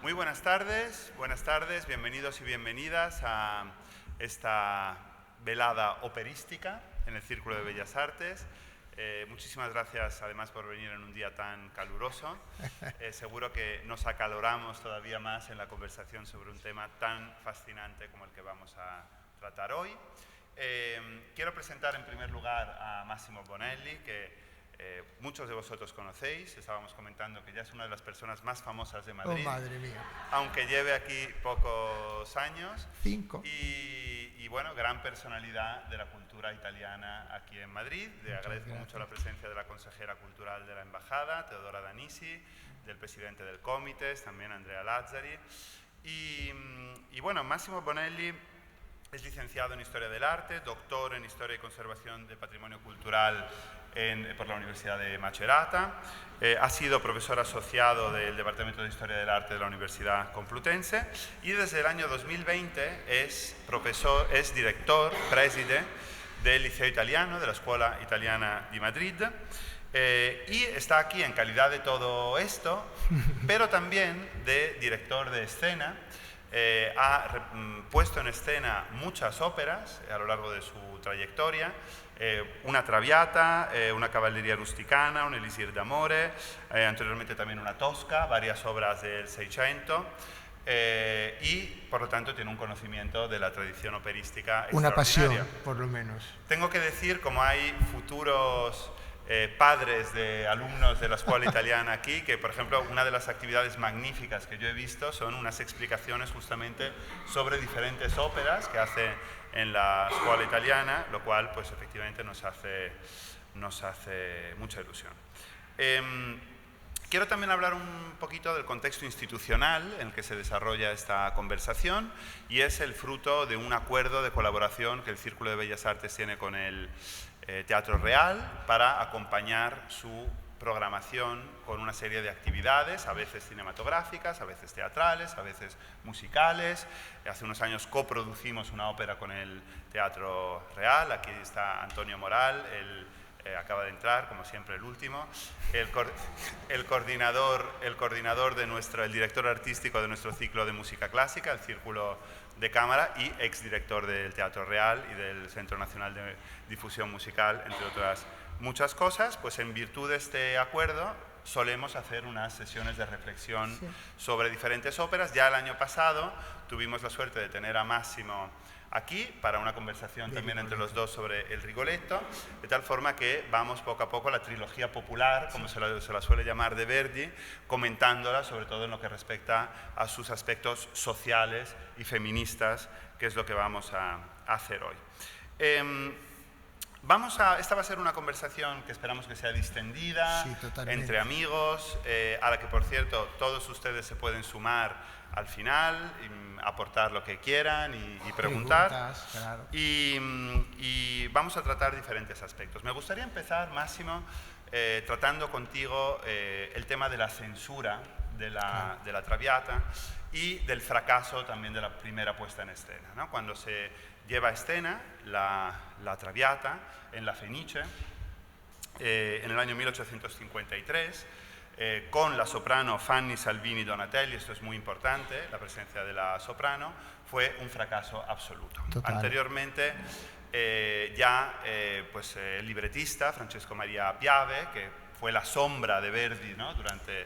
Muy buenas tardes, bienvenidos y bienvenidas a esta velada operística en el Círculo de Bellas Artes. Muchísimas gracias además por venir en un día tan caluroso. Seguro que nos acaloramos todavía más en la conversación sobre un tema tan fascinante como el que vamos a tratar hoy. Quiero presentar en primer lugar a Massimo Bonelli, que muchos de vosotros conocéis. Estábamos comentando que ya es una de las personas más famosas de Madrid. Oh, madre mía. Aunque lleve aquí pocos años. 5. Y bueno, gran personalidad de la cultura italiana aquí en Madrid. Le agradezco mucho la presencia de la consejera cultural de la Embajada, Teodora Danisi, del presidente del Comites, también Andrea Lazzari. Y bueno, Massimo Bonelli es licenciado en Historia del Arte, doctor en Historia y Conservación del Patrimonio Cultural por la Universidad de Macerata. Ha sido profesor asociado del Departamento de Historia del Arte de la Universidad Complutense y desde el año 2020 es director, preside del Liceo Italiano, de la Escuela Italiana di Madrid. Y está aquí en calidad de todo esto, pero también de director de escena. Ha puesto en escena muchas óperas a lo largo de su trayectoria, una Traviata, una Cavalleria Rusticana, un Elisir d'Amore, anteriormente también una Tosca, varias obras del Seicento, y por lo tanto tiene un conocimiento de la tradición operística extraordinaria. Una pasión, por lo menos. Tengo que decir, como hay futuros padres de alumnos de la escuela italiana aquí, que por ejemplo una de las actividades magníficas que yo he visto son unas explicaciones justamente sobre diferentes óperas que hace en la escuela italiana, lo cual pues efectivamente nos hace mucha ilusión. Quiero también hablar un poquito del contexto institucional en el que se desarrolla esta conversación, y es el fruto de un acuerdo de colaboración que el Círculo de Bellas Artes tiene con el Teatro Real para acompañar su programación con una serie de actividades, a veces cinematográficas, a veces teatrales, a veces musicales. Hace unos años coproducimos una ópera con el Teatro Real. Aquí está Antonio Moral, acaba de entrar, como siempre el último, el coordinador de el director artístico de nuestro ciclo de música clásica, el Círculo de Cámara, y exdirector del Teatro Real y del Centro Nacional de Difusión Musical, entre otras muchas cosas. Pues en virtud de este acuerdo solemos hacer unas sesiones de reflexión sobre diferentes óperas. Ya el año pasado tuvimos la suerte de tener a Massimo aquí para una conversación también entre los dos sobre el Rigoletto, de tal forma que vamos poco a poco a la trilogía popular, como se la suele llamar, de Verdi, comentándola sobre todo en lo que respecta a sus aspectos sociales y feministas, que es lo que vamos a hacer hoy. Esta va a ser una conversación que esperamos que sea distendida, entre amigos, a la que, por cierto, todos ustedes se pueden sumar al final, aportar lo que quieran y preguntar. Claro. Y vamos a tratar diferentes aspectos. Me gustaría empezar, Massimo, tratando contigo el tema de la censura de la Traviata y del fracaso también de la primera puesta en escena, ¿no? Cuando se lleva a escena la Traviata en la Fenice en el año 1853, con la soprano Fanny Salvini Donatelli. Esto es muy importante, la presencia de la soprano, fue un fracaso absoluto. Total. Anteriormente el libretista Francesco Maria Piave, que fue la sombra de Verdi, ¿no? durante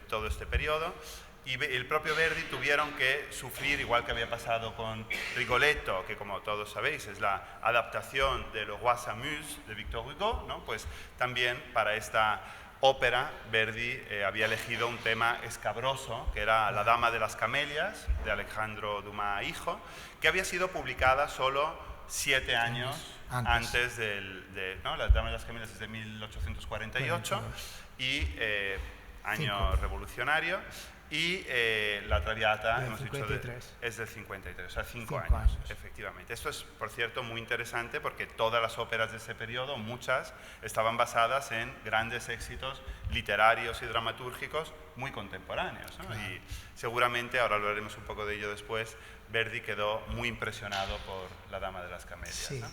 todo este periodo, y el propio Verdi tuvieron que sufrir, igual que había pasado con Rigoletto, que como todos sabéis es la adaptación de Le Roi s'amuse de Victor Hugo, ¿no? Pues también para esta ópera Verdi había elegido un tema escabroso, que era La Dama de las Camelias, de Alejandro Dumas hijo, que había sido publicada solo 7 años antes ¿no? La Dama de las Camelias es de 1848 y año revolucionario. Y la Traviata, hemos dicho, es del 53, o sea, 5 años, efectivamente. Esto es, por cierto, muy interesante porque todas las óperas de ese periodo, muchas, estaban basadas en grandes éxitos literarios y dramatúrgicos muy contemporáneos, ¿no? Claro. Y seguramente, ahora hablaremos un poco de ello después, Verdi quedó muy impresionado por La Dama de las Camelias. Sí, ¿no?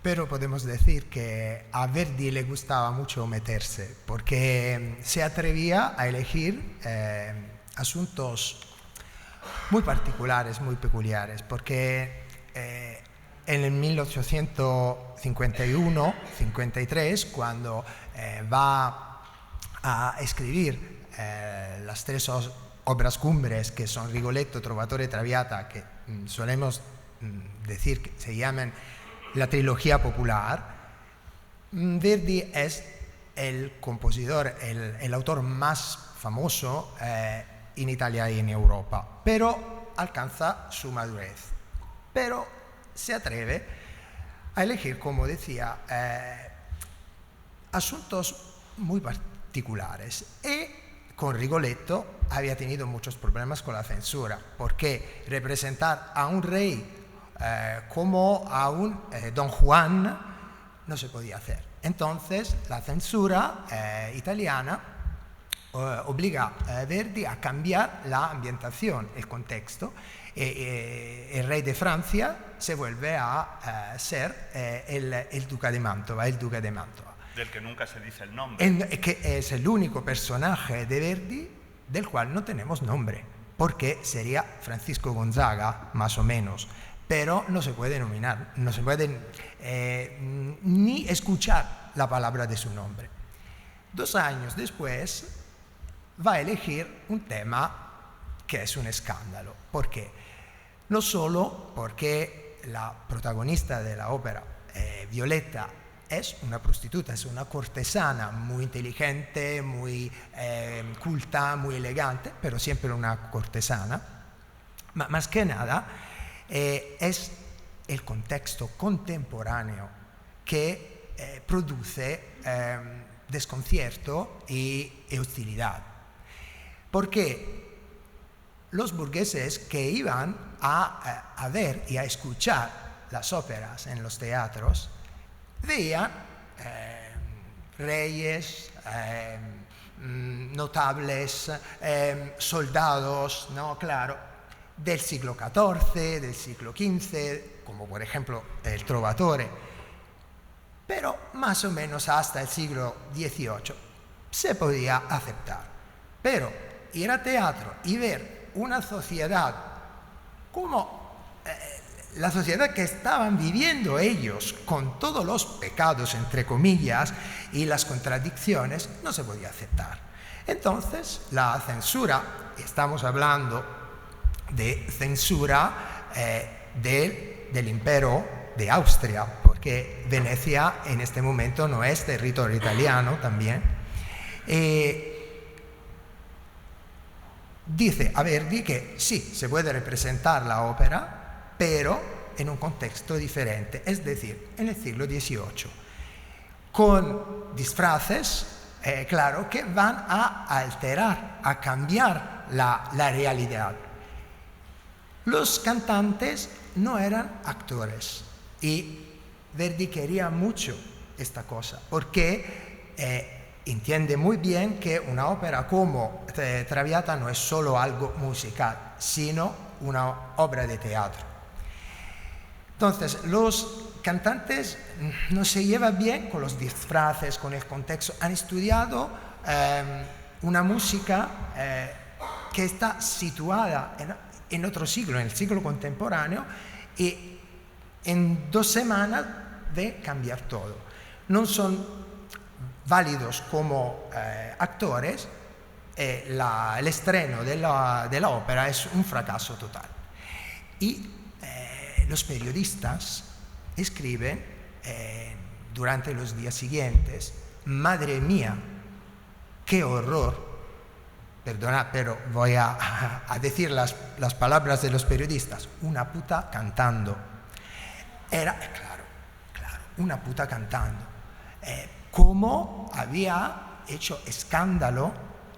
pero podemos decir que a Verdi le gustaba mucho meterse, porque se atrevía a elegir asuntos muy particulares, muy peculiares, porque en el 1851-53, cuando va a escribir las tres obras cumbres, que son Rigoletto, Trovatore e Traviata, que solemos decir que se llaman la trilogía popular, Verdi es el compositor, el autor más famoso en Italia y en Europa, pero alcanza su madurez. Pero se atreve a elegir, como decía, asuntos muy particulares. Y con Rigoletto había tenido muchos problemas con la censura, porque representar a un rey como a un Don Juan no se podía hacer. Entonces la censura italiana obliga a Verdi a cambiar la ambientación, el contexto. El rey de Francia se vuelve a ser el duque de Mantova, Del que nunca se dice el nombre. que es el único personaje de Verdi del cual no tenemos nombre, porque sería Francisco Gonzaga, más o menos, pero no se puede nominar, no se puede ni escuchar la palabra de su nombre. 2 años después va a elegir un tema que es un escándalo. ¿Por qué? No solo porque la protagonista de la ópera, Violetta, es una prostituta, es una cortesana muy inteligente, muy culta, muy elegante, pero siempre una cortesana. Más que nada, es el contexto contemporáneo que produce desconcierto y hostilidad. Porque los burgueses que iban a ver y a escuchar las óperas en los teatros veían reyes, notables, soldados, ¿no? Claro, del siglo XIV, del siglo XV, como por ejemplo el Trovatore, pero más o menos hasta el siglo XVIII se podía aceptar. Pero ir a teatro y ver una sociedad como la sociedad que estaban viviendo ellos, con todos los pecados, entre comillas, y las contradicciones, no se podía aceptar. Entonces, la censura, estamos hablando de censura del Imperio de Austria, porque Venecia en este momento no es territorio italiano también, dice a Verdi que sí, se puede representar la ópera, pero en un contexto diferente, es decir, en el siglo XVIII, con disfraces, claro, que van a alterar, a cambiar la realidad. Los cantantes no eran actores y Verdi quería mucho esta cosa, porque entiende muy bien que una ópera como Traviata no es solo algo musical, sino una obra de teatro. Entonces, los cantantes no se llevan bien con los disfraces, con el contexto. Han estudiado una música que está situada en otro siglo, en el siglo contemporáneo, y en 2 semanas de cambiar todo. No son válidos como actores. El estreno de la ópera es un fracaso total. Y los periodistas escriben durante los días siguientes: madre mía, qué horror. Perdona, pero voy a decir las palabras de los periodistas: una puta cantando. Era, claro, una puta cantando. Cómo había hecho escándalo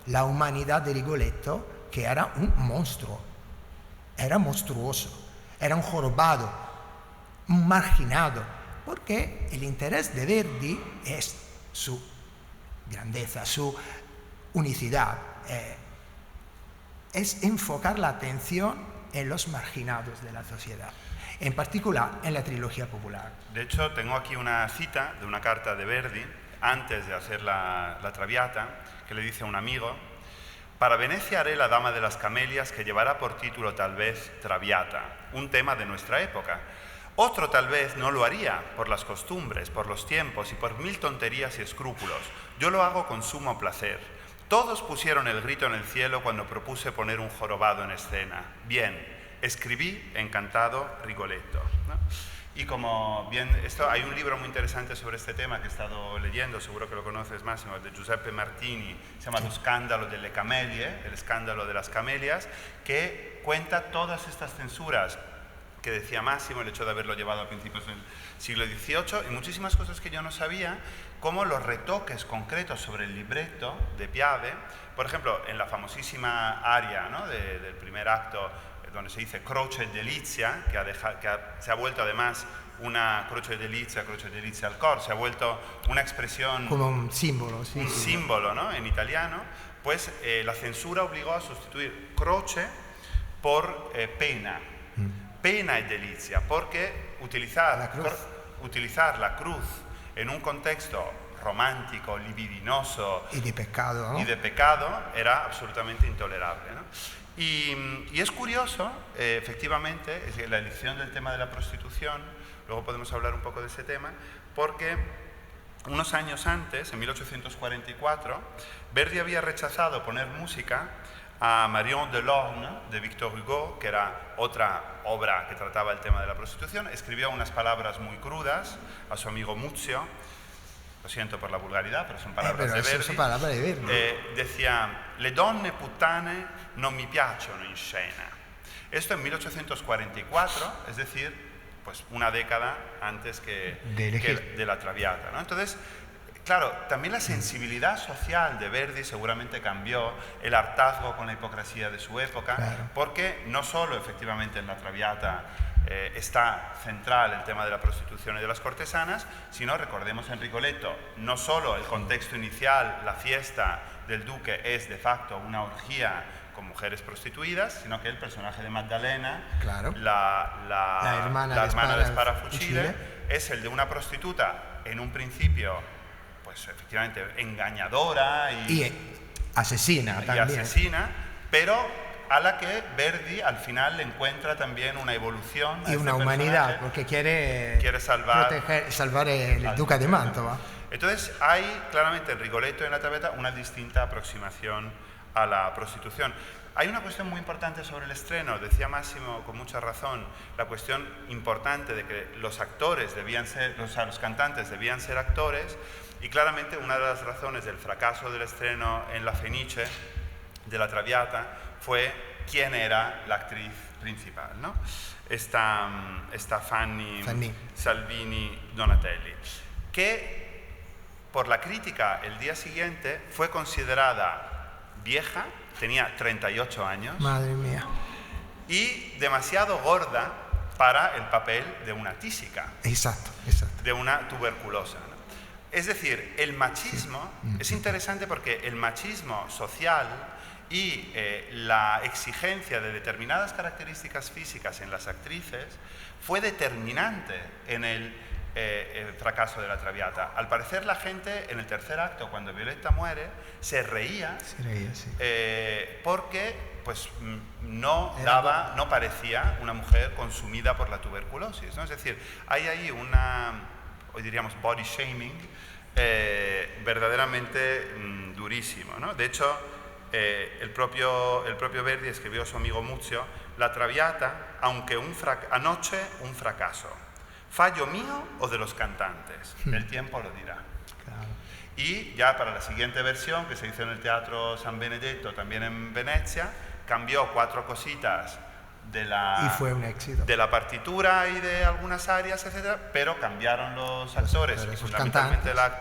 la humanidad de Rigoletto, que era un monstruo, era monstruoso. Era un jorobado, un marginado, porque el interés de Verdi es su grandeza, su unicidad, es enfocar la atención en los marginados de la sociedad, en particular en la trilogía popular. De hecho, tengo aquí una cita de una carta de Verdi, antes de hacer la Traviata, que le dice a un amigo: «Para Venecia haré la Dama de las Camelias, que llevará por título tal vez Traviata, un tema de nuestra época. Otro tal vez no lo haría, por las costumbres, por los tiempos y por 1000 tonterías y escrúpulos. Yo lo hago con sumo placer. Todos pusieron el grito en el cielo cuando propuse poner un jorobado en escena. Bien, escribí, encantado, Rigoletto», ¿no? Y como bien, hay un libro muy interesante sobre este tema que he estado leyendo, seguro que lo conoces, Máximo, de Giuseppe Martini, se llama Lo scandalo delle camelie, el escándalo de las camelias, que cuenta todas estas censuras que decía Máximo, el hecho de haberlo llevado a principios del siglo XVIII, y muchísimas cosas que yo no sabía, como los retoques concretos sobre el libretto de Piave. Por ejemplo, en la famosísima aria, ¿no?, del primer acto, donde se dice croce delizia, se ha vuelto además una croce delizia al cor, se ha vuelto una expresión... Como un símbolo, sí. Un símbolo, ¿no?, en italiano. Pues la censura obligó a sustituir croce por pena. Pena y delicia, porque utilizar la cruz en un contexto romántico, libidinoso y de pecado, ¿no?, y de pecado era absolutamente intolerable, ¿no? Y es curioso, efectivamente, la elección del tema de la prostitución, luego podemos hablar un poco de ese tema, porque unos años antes, en 1844, Verdi había rechazado poner música a Marion de Lorme, de Victor Hugo, que era otra obra que trataba el tema de la prostitución. Escribió unas palabras muy crudas a su amigo Muzio, lo siento por la vulgaridad, pero son palabras de Verdi. Son palabras de Verdi. Decía: «Le donne puttane non mi piacciono in scena». Esto en 1844, es decir, pues una década antes que de la Traviata, ¿no? Entonces, claro, también la sensibilidad social de Verdi seguramente cambió, el hartazgo con la hipocresía de su época, claro, porque no solo efectivamente en la Traviata está central el tema de la prostitución y de las cortesanas, sino, recordemos en Rigoletto, no solo el contexto inicial, la fiesta del duque es de facto una orgía con mujeres prostituidas, sino que el personaje de Magdalena, claro, la hermana de Sparafucile, es el de una prostituta en un principio, pues efectivamente engañadora y asesina también. Pero a la que Verdi al final le encuentra también una evolución y una humanidad, porque quiere salvar el duque de Mantova. Entonces hay claramente en Rigoletto y en la Traviata una distinta aproximación a la prostitución. Hay una cuestión muy importante sobre el estreno, decía Máximo con mucha razón, la cuestión importante de que los actores debían ser, o sea, los cantantes debían ser actores, y claramente una de las razones del fracaso del estreno en La Fenice de la Traviata fue quién era la actriz principal, ¿no? Esta Fanny Salvini Donatelli, que por la crítica el día siguiente fue considerada vieja, tenía 38 años. Madre mía. Y demasiado gorda para el papel de una tísica. Exacto. De una tuberculosa, ¿no? Es decir, el machismo es interesante porque el machismo social y la exigencia de determinadas características físicas en las actrices fue determinante en el fracaso de la Traviata. Al parecer la gente en el tercer acto, cuando Violetta muere, se reía, sí, porque pues no parecía una mujer consumida por la tuberculosis, ¿no? Es decir, hay ahí hoy diríamos body shaming verdaderamente durísimo, ¿no? De hecho, el propio Verdi escribió a su amigo Muzio: «La Traviata, aunque anoche un fracaso. ¿Fallo mío o de los cantantes? El tiempo lo dirá». Claro. Y ya para la siguiente versión, que se hizo en el Teatro San Benedetto, también en Venecia, cambió 4 cositas y fue un éxito. De la partitura y de algunas áreas, etcétera, pero cambiaron los actores y fundamentalmente la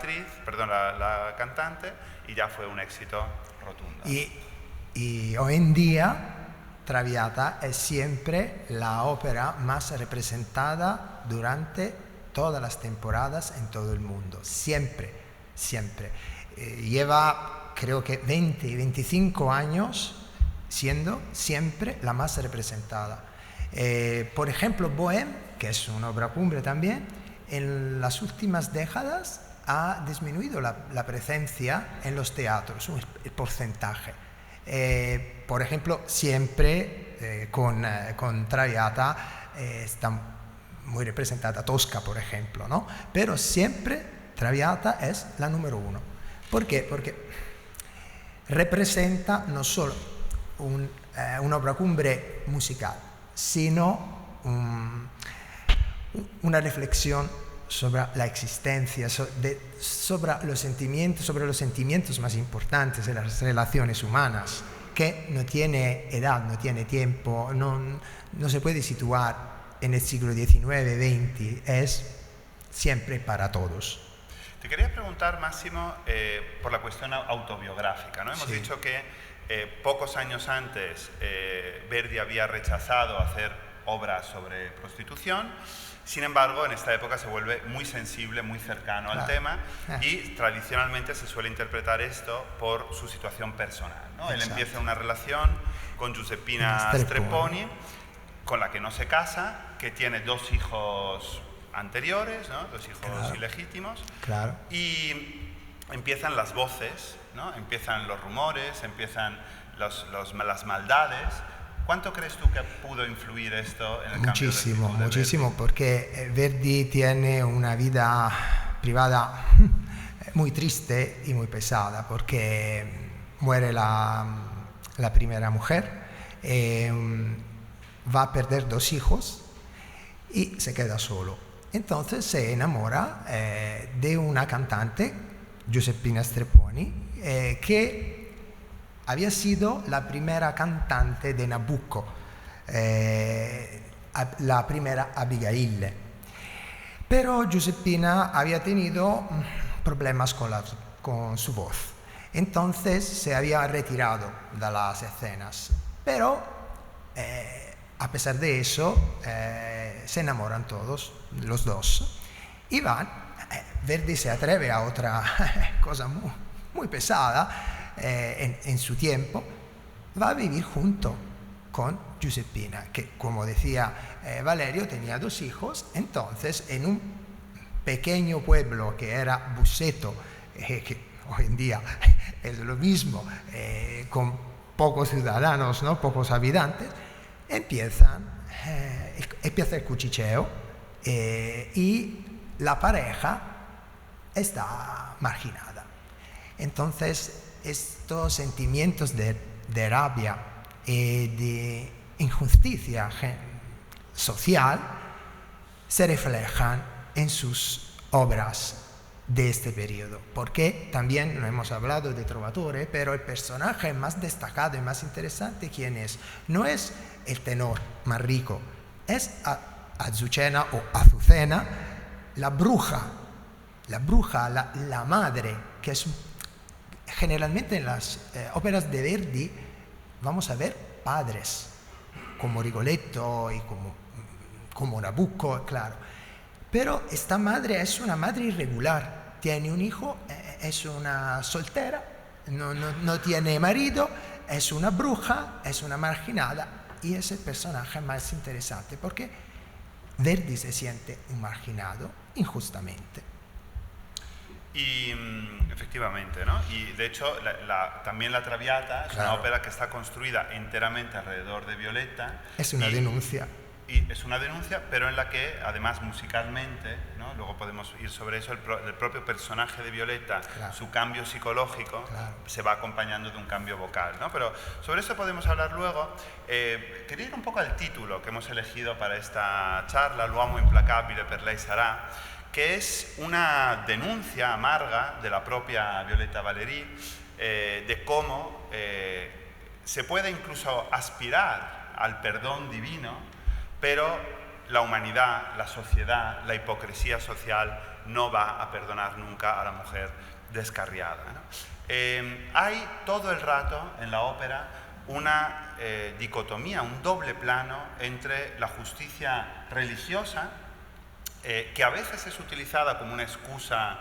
cantante, y ya fue un éxito rotundo. Y hoy en día Traviata es siempre la ópera más representada durante todas las temporadas en todo el mundo, siempre. Lleva creo que 20, 25 años siendo siempre la más representada. Por ejemplo, Bohème, que es una obra cumbre también, en las últimas décadas ha disminuido la presencia en los teatros, el porcentaje. Por ejemplo, siempre con Traviata está muy representada Tosca, por ejemplo, ¿no? Pero siempre Traviata es la número uno. ¿Por qué? Porque representa no solo una obra cumbre musical, sino una reflexión sobre la existencia, sobre los sentimientos más importantes de las relaciones humanas, que no tiene edad, no tiene tiempo, no se puede situar en el siglo XIX, XX, es siempre para todos. Te quería preguntar, Máximo, por la cuestión autobiográfica, ¿no? Hemos dicho que pocos años antes Verdi había rechazado hacer obras sobre prostitución. Sin embargo, en esta época se vuelve muy sensible, muy cercano al tema y tradicionalmente se suele interpretar esto por su situación personal, ¿no? Él empieza una relación con Giuseppina Strepponi, con la que no se casa, que tiene 2 hijos anteriores, ¿no? 2 hijos ilegítimos, y empiezan las voces, ¿no? Empiezan los rumores, empiezan las maldades. ¿Cuánto crees tú que pudo influir esto en el cambio de Muchísimo, porque Verdi tiene una vida privada muy triste y muy pesada, porque muere la primera mujer, va a perder 2 hijos y se queda solo. Entonces se enamora de una cantante, Giuseppina Strepponi, que había sido la primera cantante de Nabucco, la primera Abigail. Pero Giuseppina había tenido problemas con su voz, entonces se había retirado de las escenas. Pero a pesar de eso, se enamoran todos, los 2, y van. Verdi se atreve a otra cosa muy pesada. En su tiempo, va a vivir junto con Giuseppina, que, como decía Valerio, tenía 2 hijos. Entonces, en un pequeño pueblo que era Busseto, que hoy en día es lo mismo, con pocos ciudadanos, ¿no? Pocos habitantes, empieza el cuchicheo y la pareja está marginada. Entonces, estos sentimientos de rabia y de injusticia social se reflejan en sus obras de este periodo, porque también no hemos hablado de Trovatore, pero el personaje más destacado y más interesante, ¿quién es? No es el tenor más rico, es Azucena o Azucena, la bruja, la madre, que es generalmente en las óperas de Verdi vamos a ver padres, como Rigoletto y como Nabucco, claro. Pero esta madre es una madre irregular, tiene un hijo, es una soltera, no tiene marido, es una bruja, es una marginada, y es el personaje más interesante porque Verdi se siente un marginado injustamente. Y efectivamente, ¿no? Y de hecho también la Traviata es una ópera que está construida enteramente alrededor de Violetta. Es una denuncia. Y es una denuncia, pero en la que además musicalmente, ¿no? Luego podemos ir sobre eso, el propio personaje de Violetta, su cambio psicológico, se va acompañando de un cambio vocal, ¿no? Pero sobre eso podemos hablar luego. Quería ir un poco al título que hemos elegido para esta charla, L'uomo implacabile per lei sarà, que es una denuncia amarga de la propia Violetta Valéry, de cómo se puede incluso aspirar al perdón divino, pero la humanidad, la sociedad, la hipocresía social no va a perdonar nunca a la mujer descarriada, ¿no? Hay todo el rato en la ópera una dicotomía, un doble plano entre la justicia religiosa que a veces es utilizada como una excusa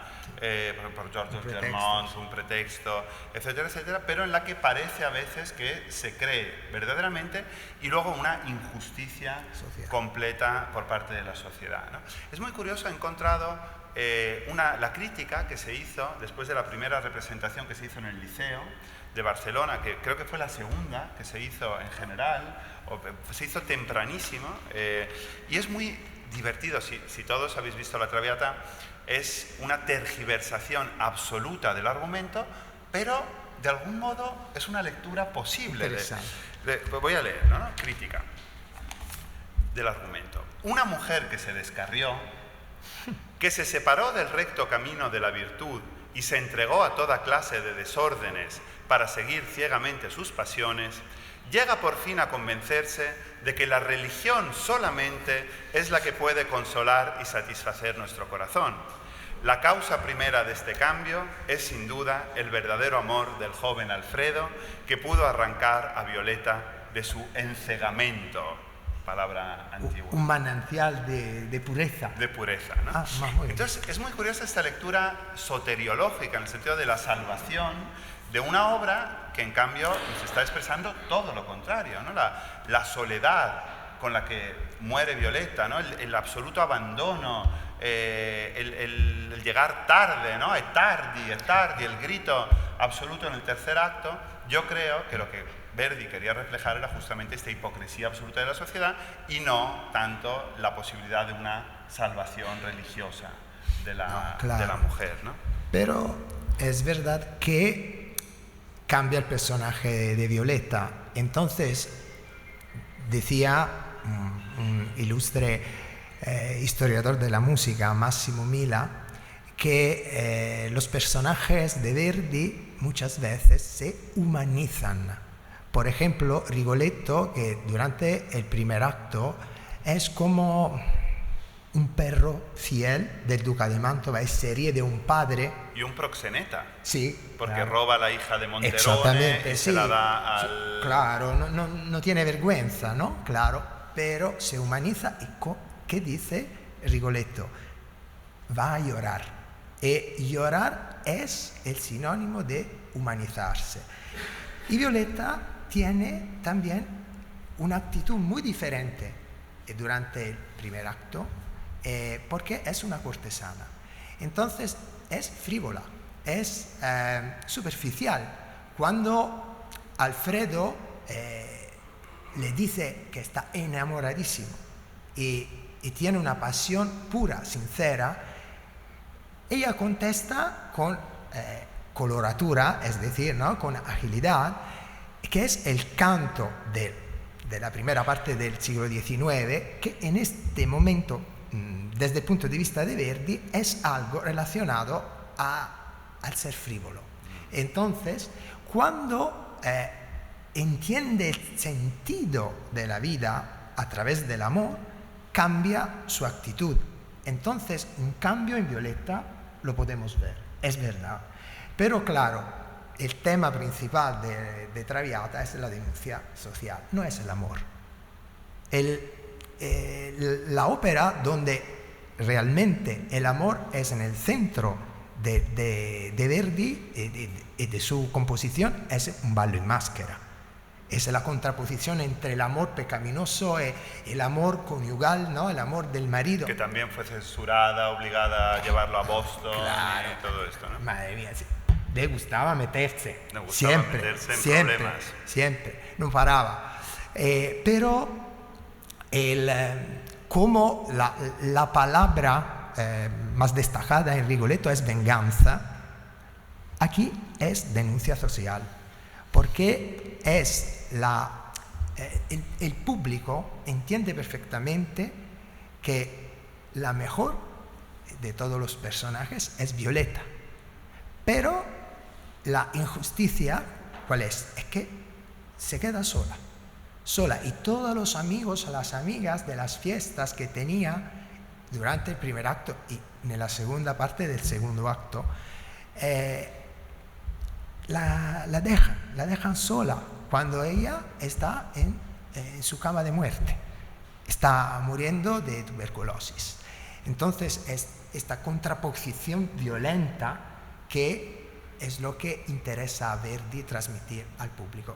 por Georges Clermont, un pretexto, etcétera, etcétera, pero en la que parece a veces que se cree verdaderamente y luego una injusticia completa por parte de la sociedad, ¿no? Es muy curioso, he encontrado la crítica que se hizo después de la primera representación que se hizo en el Liceo de Barcelona, que creo que fue la segunda que se hizo en general, se hizo tempranísimo, y es muy divertido. Si todos habéis visto La Traviata, es una tergiversación absoluta del argumento, pero de algún modo es una lectura posible. Voy a leer, ¿no? Crítica del argumento. Una mujer que se descarrió, que se separó del recto camino de la virtud y se entregó a toda clase de desórdenes para seguir ciegamente sus pasiones, llega por fin a convencerse de que la religión solamente es la que puede consolar y satisfacer nuestro corazón. La causa primera de este cambio es sin duda el verdadero amor del joven Alfredo, que pudo arrancar a Violeta de su encegamento, palabra antigua. Un manantial de pureza. De pureza, ¿no? Entonces es muy curiosa esta lectura soteriológica, en el sentido de la salvación, de una obra que en cambio nos está expresando todo lo contrario, ¿no? La soledad con la que muere Violeta, ¿no? El absoluto abandono, el llegar tarde, ¿no? Es tardi, el grito absoluto en el tercer acto. Yo creo que lo que Verdi quería reflejar era justamente esta hipocresía absoluta de la sociedad y no tanto la posibilidad de una salvación religiosa de la mujer, ¿no? Pero es verdad que cambia el personaje de Violeta. Entonces, decía un ilustre historiador de la música, Massimo Mila, que los personajes de Verdi muchas veces se humanizan. Por ejemplo, Rigoletto, que durante el primer acto es como un perro fiel del duca de Mantova, y se ríe de un padre. Y un proxeneta. Sí. Porque roba a la hija de Monterone y se la da al... Claro, no tiene vergüenza, ¿no? Claro, pero se humaniza. ¿Y qué dice Rigoletto? Va a llorar. Y llorar es el sinónimo de humanizarse. Y Violeta tiene también una actitud muy diferente durante el primer acto, porque es una cortesana. Entonces es frívola, es superficial. Cuando Alfredo le dice que está enamoradísimo y tiene una pasión pura, sincera, ella contesta con coloratura, es decir, ¿no? Con agilidad, que es el canto de la primera parte del siglo XIX, que en este momento, desde el punto de vista de Verdi, es algo relacionado al ser frívolo. Entonces, cuando entiende el sentido de la vida a través del amor, cambia su actitud. Entonces, un cambio en Violeta lo podemos ver, es verdad. Pero claro, el tema principal de Traviata es la denuncia social, no es el amor. La ópera donde realmente el amor es en el centro de Verdi y de su composición es un ballo en máscara. Es la contraposición entre el amor pecaminoso y el amor conyugal, ¿no? El amor del marido. Que también fue censurada, obligada a llevarlo a Boston, claro, y todo esto, ¿no? Madre mía, sí. Le gustaba meterse. Le gustaba meterse en problemas. Siempre, no paraba. Pero como la palabra más destacada en Rigoletto es venganza, aquí es denuncia social, porque es el público entiende perfectamente que la mejor de todos los personajes es Violeta, pero la injusticia, ¿cuál es? Es que se queda sola, y todos los amigos, las amigas de las fiestas que tenía durante el primer acto y en la segunda parte del segundo acto, la dejan sola cuando ella está en su cama de muerte, está muriendo de tuberculosis. Entonces es esta contraposición violenta que es lo que interesa a Verdi transmitir al público.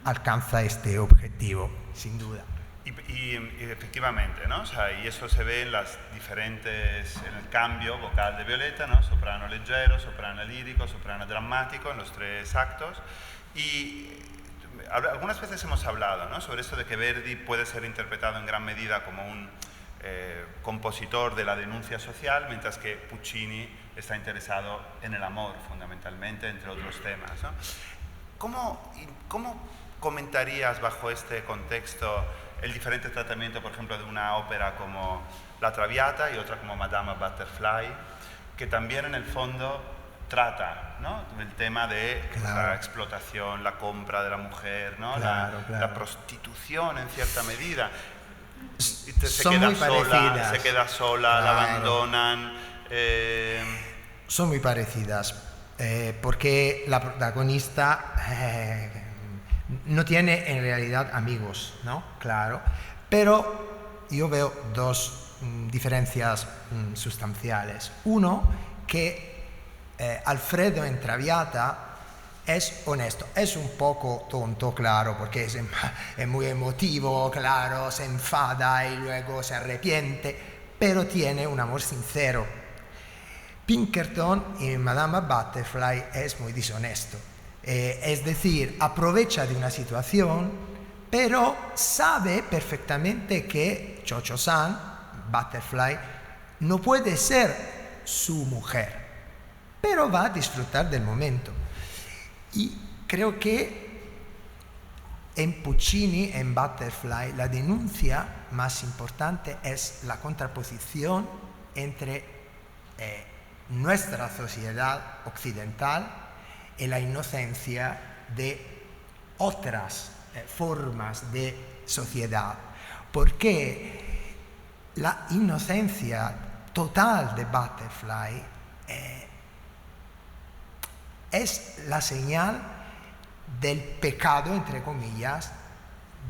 Alcanza este objetivo, sin duda. Y efectivamente, ¿no? O sea, y eso se ve en las diferentes, en el cambio vocal de Violeta, ¿no? Soprano leggero, soprano lírico, soprano dramático, en los 3 actos. Y algunas veces hemos hablado, ¿no? Sobre eso de que Verdi puede ser interpretado en gran medida como un compositor de la denuncia social, mientras que Puccini está interesado en el amor, fundamentalmente, entre otros temas, ¿no? ¿Cómo comentarías bajo este contexto el diferente tratamiento, por ejemplo, de una ópera como La Traviata y otra como Madama Butterfly, que también en el fondo trata, ¿no? El tema de la explotación, la compra de la mujer, ¿no? La prostitución en cierta medida? Se queda sola, la abandonan. Son muy parecidas, porque la protagonista no tiene en realidad amigos, ¿no? Claro, pero yo veo 2 diferencias sustanciales. Uno, que Alfredo en Traviata es honesto, es un poco tonto, claro, porque es muy emotivo, claro, se enfada y luego se arrepiente, pero tiene un amor sincero. Pinkerton en Madama Butterfly es muy deshonesto, es decir, aprovecha de una situación, pero sabe perfectamente que Cho-Cho-san, Butterfly, no puede ser su mujer, pero va a disfrutar del momento. Y creo que en Puccini, en Butterfly, la denuncia más importante es la contraposición entre nuestra sociedad occidental y la inocencia de otras formas de sociedad. Porque la inocencia total de Butterfly es la señal del pecado, entre comillas,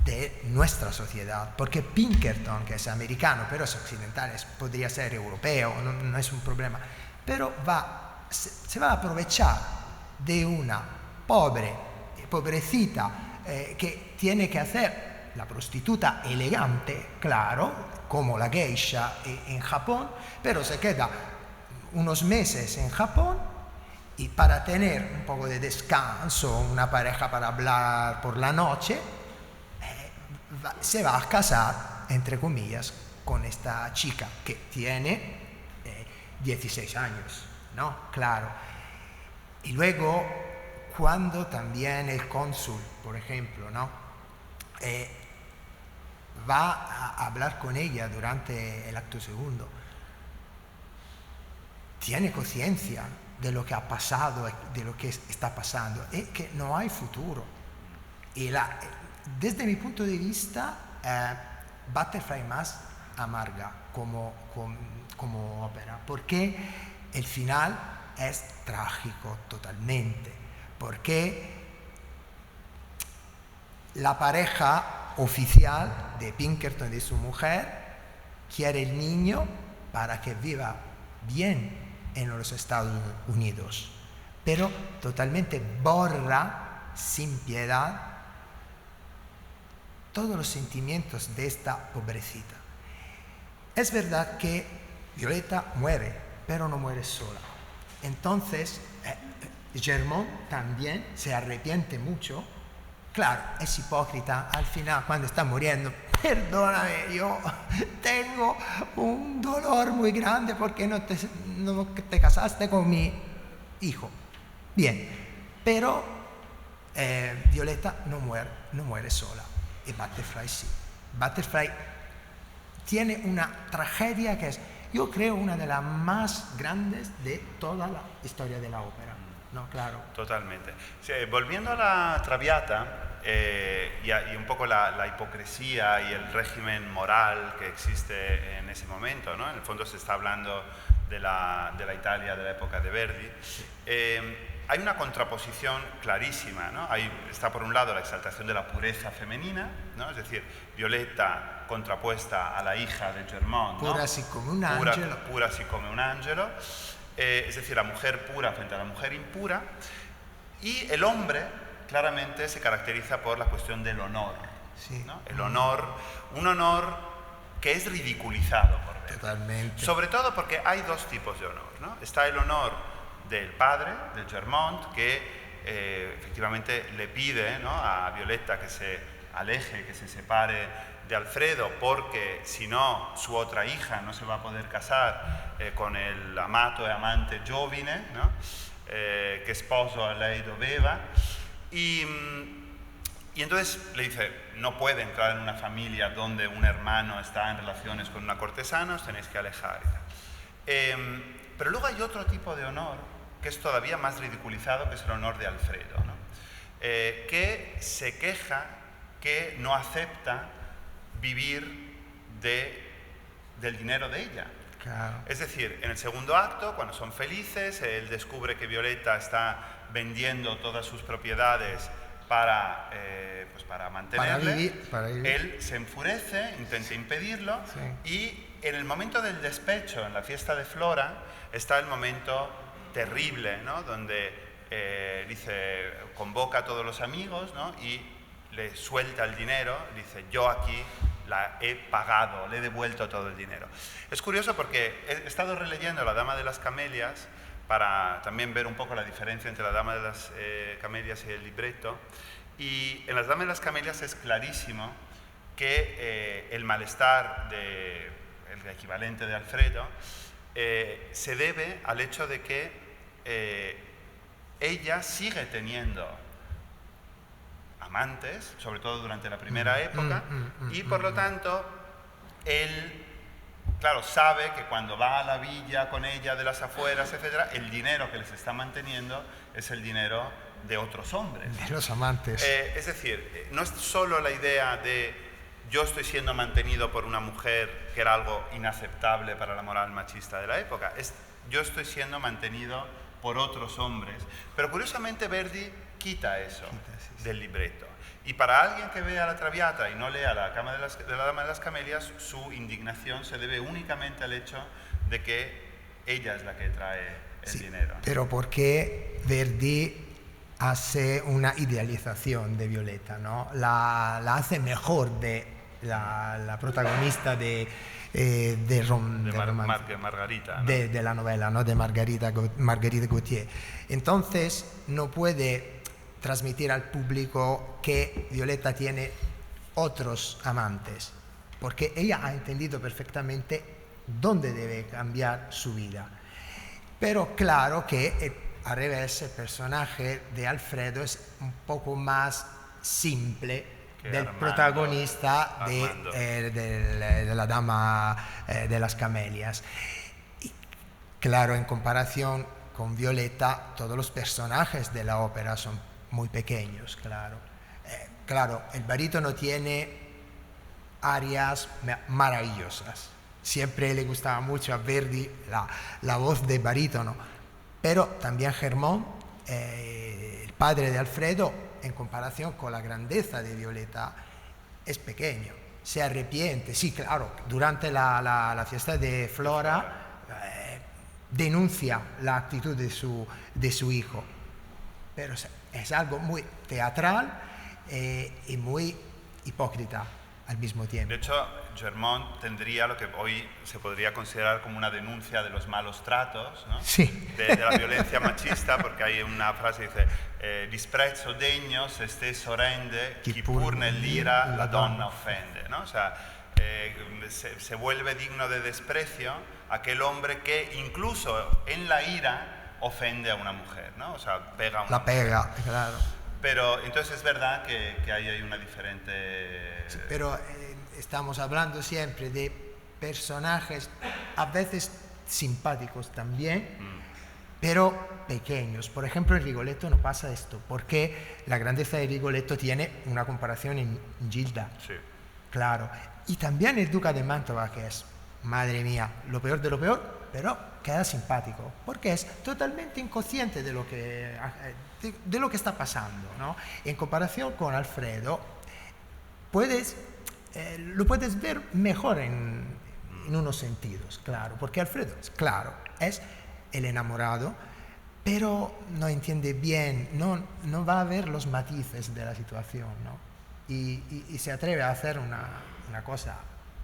de nuestra sociedad. Porque Pinkerton, que es americano, pero es occidental, podría ser europeo, no es un problema, pero se va a aprovechar de una pobrecita que tiene que hacer la prostituta elegante, claro, como la geisha en Japón, pero se queda unos meses en Japón y para tener un poco de descanso, una pareja para hablar por la noche, se va a casar, entre comillas, con esta chica que tiene 16 años, ¿no? Claro. Y luego, cuando también el cónsul, por ejemplo, ¿no? Va a hablar con ella durante el acto segundo, tiene conciencia de lo que ha pasado, de lo que está pasando, y que no hay futuro. Y desde mi punto de vista, Butterfly más amarga como ópera, porque el final es trágico totalmente, porque la pareja oficial de Pinkerton y de su mujer quiere el niño para que viva bien en los Estados Unidos, pero totalmente borra sin piedad todos los sentimientos de esta pobrecita. Es verdad que Violeta muere, pero no muere sola. Entonces, Germont también se arrepiente mucho. Claro, es hipócrita al final cuando está muriendo. Perdóname, yo tengo un dolor muy grande porque no te casaste con mi hijo. Bien, pero Violeta no muere sola. Y Butterfly sí. Butterfly tiene una tragedia que es, yo creo, una de las más grandes de toda la historia de la ópera. No, claro. Totalmente. Sí, volviendo a la Traviata y un poco la hipocresía y el régimen moral que existe en ese momento, ¿no? En el fondo se está hablando de la Italia de la época de Verdi. hay una contraposición clarísima, ¿no? Está por un lado la exaltación de la pureza femenina, ¿no? Es decir, Violetta contrapuesta a la hija de Germont, ¿no? Pura así como un ángel. Pura así como un ángel, es decir, la mujer pura frente a la mujer impura, y el hombre claramente se caracteriza por la cuestión del honor, sí. ¿no? El honor, un honor que es ridiculizado por Verdi. Totalmente. Sobre todo porque hay dos tipos de honor, ¿no? Está el honor del padre, de Germont, que efectivamente le pide, ¿no?, a Violetta que se aleje, que se separe de Alfredo, porque si no su otra hija no se va a poder casar con el amato e amante Giovine, ¿no?, che sposo a lei doveva, y entonces le dice, no puede entrar en una familia donde un hermano está en relaciones con una cortesana, os tenéis que alejar. Pero luego hay otro tipo de honor que es todavía más ridiculizado, que es el honor de Alfredo, ¿no?, que se queja, que no acepta vivir del dinero de ella. Claro. Es decir, en el segundo acto, cuando son felices, él descubre que Violetta está vendiendo todas sus propiedades para mantenerle. Para vivir. Él se enfurece, intenta impedirlo, sí. y en el momento del despecho, en la fiesta de Flora, está el momento terrible, ¿no?, donde convoca a todos los amigos, ¿no?, y le suelta el dinero, dice, yo aquí la he pagado, le he devuelto todo el dinero. Es curioso porque he estado releyendo La Dama de las Camelias para también ver un poco la diferencia entre La Dama de las Camelias y el libreto, y en Las Damas de las Camelias es clarísimo que el malestar el equivalente de Alfredo se debe al hecho de que ella sigue teniendo amantes, sobre todo durante la primera época, y por lo tanto él, claro, sabe que cuando va a la villa con ella de las afueras, etcétera, el dinero que les está manteniendo es el dinero de otros hombres. De los amantes. Es decir, no es solo la idea de yo estoy siendo mantenido por una mujer, que era algo inaceptable para la moral machista de la época, es yo estoy siendo mantenido por otros hombres. Pero curiosamente Verdi quita eso del libreto. Y para alguien que vea la Traviata y no lea la Dama de las Camelias, su indignación se debe únicamente al hecho de que ella es la que trae el dinero. Pero porque Verdi hace una idealización de Violetta, ¿no? La hace mejor de la protagonista de Margarita, ¿no?, de la novela, ¿no?, de Margarita Gautier. Entonces no puede transmitir al público que Violetta tiene otros amantes, porque ella ha entendido perfectamente dónde debe cambiar su vida. Pero claro que al revés, el personaje de Alfredo es un poco más simple del protagonista de la Dama de las Camelias. Y claro, en comparación con Violetta, todos los personajes de la ópera son muy pequeños, claro. Claro, el barítono tiene arias maravillosas. Siempre le gustaba mucho a Verdi la voz de barítono, pero también Germont, el padre de Alfredo, en comparación con la grandeza de Violetta, es pequeño. Se arrepiente, sí, claro, durante la fiesta de Flora denuncia la actitud de su hijo, pero es algo muy teatral y muy hipócrita al mismo tiempo. De hecho, Germont tendría lo que hoy se podría considerar como una denuncia de los malos tratos, ¿no?, sí, de la violencia machista, porque hay una frase que dice disprezzo degno se stesso rende, chi pur nell'ira la donna offende, ¿no? O sea, se vuelve digno de desprecio aquel hombre que incluso en la ira ofende a una mujer, ¿no? O sea, pega a una la pega, mujer. Claro. Pero entonces es verdad que ahí hay una diferente... Sí, pero estamos hablando siempre de personajes a veces simpáticos también, pero pequeños. Por ejemplo, en Rigoletto no pasa esto, porque la grandeza de Rigoletto tiene una comparación en Gilda. Sí. Claro. Y también el Duca de Mantova, que es madre mía, lo peor de lo peor, pero queda simpático, porque es totalmente inconsciente de lo que está pasando, ¿no? En comparación con Alfredo, lo puedes ver mejor en unos sentidos, claro, porque Alfredo, claro, es el enamorado, pero no entiende bien, no va a ver los matices de la situación, ¿no? Y se atreve a hacer una cosa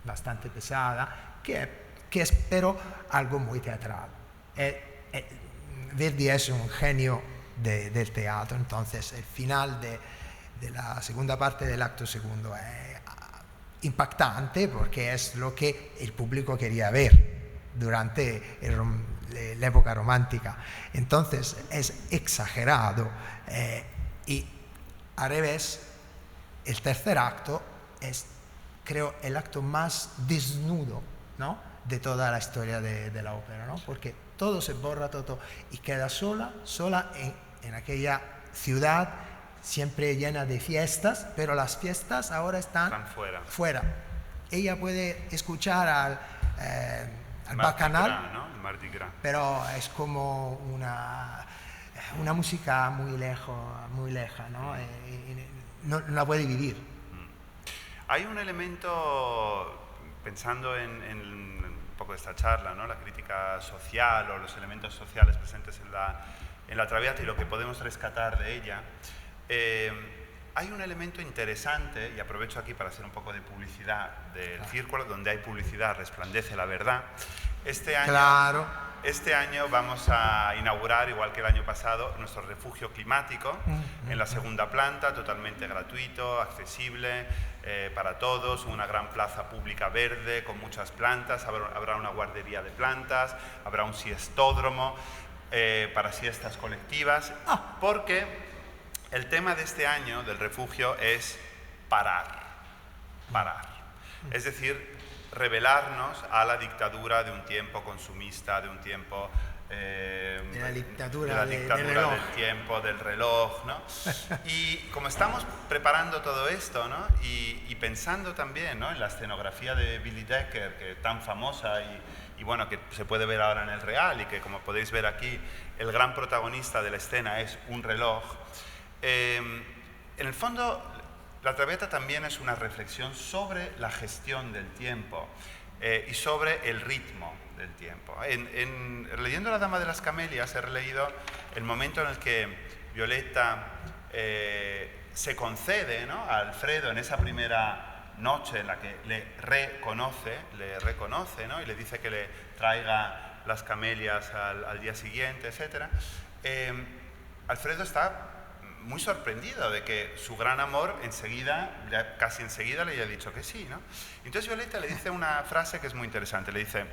bastante pesada, que es pero algo muy teatral. Verdi es un genio del teatro, entonces el final de la segunda parte del acto segundo es impactante porque es lo que el público quería ver durante la época romántica. Entonces es exagerado y al revés, el tercer acto es, creo, el acto más desnudo, ¿no?, de toda la historia de la ópera, ¿no? Porque todo se borra, todo, y queda sola en aquella ciudad siempre llena de fiestas, pero las fiestas ahora están fuera. Ella puede escuchar al bacanal, ¿no? El Mardi Gras. pero es como una música muy leja, ¿no? No la puede vivir. Hay un elemento, pensando en un poco de esta charla, ¿no?, la crítica social o los elementos sociales presentes en la Traviata y lo que podemos rescatar de ella. Hay un elemento interesante, y aprovecho aquí para hacer un poco de publicidad del círculo, donde hay publicidad resplandece la verdad. Este año vamos a inaugurar, igual que el año pasado, nuestro refugio climático en la segunda planta, totalmente gratuito, accesible para todos, una gran plaza pública verde con muchas plantas, habrá una guardería de plantas, habrá un siestódromo para siestas colectivas, porque el tema de este año del refugio es parar. Es decir, revelarnos a la dictadura de un tiempo consumista, de un tiempo de la dictadura del tiempo, del reloj, ¿no? Y como estamos preparando todo esto, ¿no?, y pensando también, ¿no?, en la escenografía de Billy Decker, que es tan famosa y bueno, que se puede ver ahora en el Real, y que, como podéis ver aquí, el gran protagonista de la escena es un reloj. En el fondo, la Traviata también es una reflexión sobre la gestión del tiempo y sobre el ritmo del tiempo. Leyendo La Dama de las Camelias he releído el momento en el que Violetta se concede, ¿no?, a Alfredo en esa primera noche en la que le reconoce, ¿no?, y le dice que le traiga las camelias al día siguiente, etc. Alfredo está muy sorprendido de que su gran amor casi enseguida le haya dicho que sí, ¿no? Entonces Violetta le dice una frase que es muy interesante, le dice,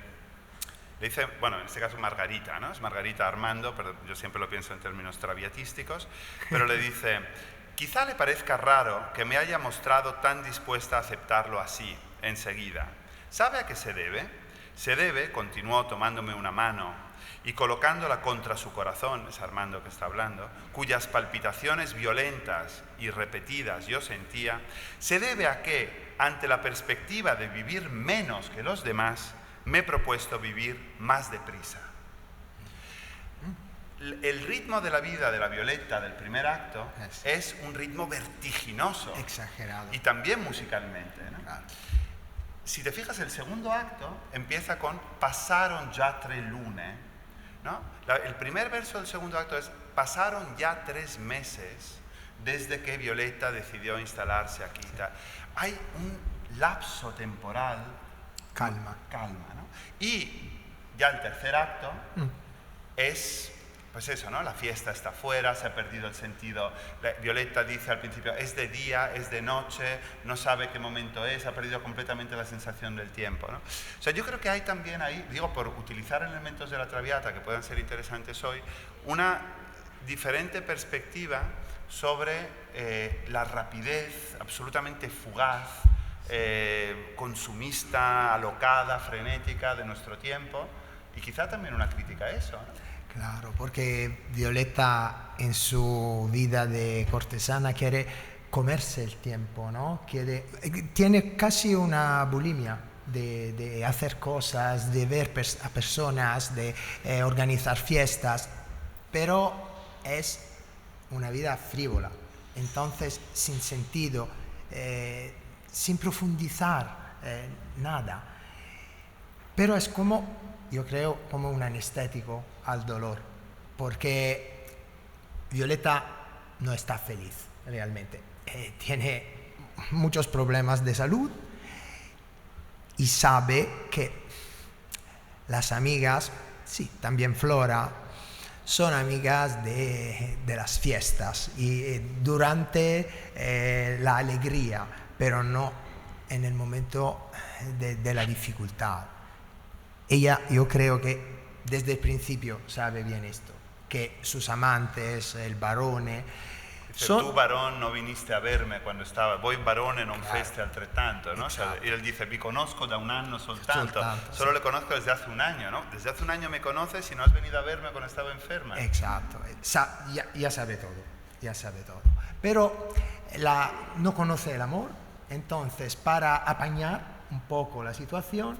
bueno, en este caso Margarita, ¿no? Es Margarita Armando, pero yo siempre lo pienso en términos traviatísticos, pero le dice: quizá le parezca raro que me haya mostrado tan dispuesta a aceptarlo así, enseguida. ¿Sabe a qué se debe? Se debe, continuó tomándome una mano y colocándola contra su corazón, es Armando que está hablando, cuyas palpitaciones violentas y repetidas yo sentía, se debe a que, ante la perspectiva de vivir menos que los demás, me he propuesto vivir más deprisa. El ritmo de la vida de la Violetta del primer acto es un ritmo vertiginoso. Exagerado. Y también musicalmente, ¿no? Claro. Si te fijas, el segundo acto empieza con «Pasaron ya 3 lune», ¿no? El primer verso del segundo acto es «Pasaron ya 3 meses desde que Violetta decidió instalarse aquí». Sí. Hay un lapso temporal. Calma, ¿no? Y ya el tercer acto es, pues eso, ¿no? La fiesta está fuera, se ha perdido el sentido. Violetta dice al principio, es de día, es de noche, no sabe qué momento es, ha perdido completamente la sensación del tiempo, ¿no? O sea, yo creo que hay también ahí, digo, por utilizar elementos de la Traviata que puedan ser interesantes hoy, una diferente perspectiva sobre la rapidez absolutamente fugaz, consumista, alocada, frenética de nuestro tiempo, y quizá también una crítica a eso, ¿no? Claro, porque Violetta en su vida de cortesana quiere comerse el tiempo, ¿no? Tiene casi una bulimia de hacer cosas, de ver a personas, de organizar fiestas, pero es una vida frívola, entonces sin sentido, sin profundizar nada. Pero es como, yo creo, como un anestético al dolor, porque Violeta no está feliz realmente, tiene muchos problemas de salud y sabe que las amigas, sí, también Flora, son amigas de las fiestas y durante la alegría, pero no en el momento de la dificultad. Ella, yo creo que desde el principio sabe bien esto, que sus amantes, el barone, Tu Barone non viniste a verme quando stava, voi Barone non feste altrettanto, ¿no? O sea, y él dice, vi conozco da un anno soltanto, solo le conozco desde hace un año, ¿no? Desde hace un año me conoces y no has venido a verme cuando estaba enferma. Exacto, ya sabe todo, ya sabe todo. Pero no conoce el amor, entonces para apañar un poco la situación,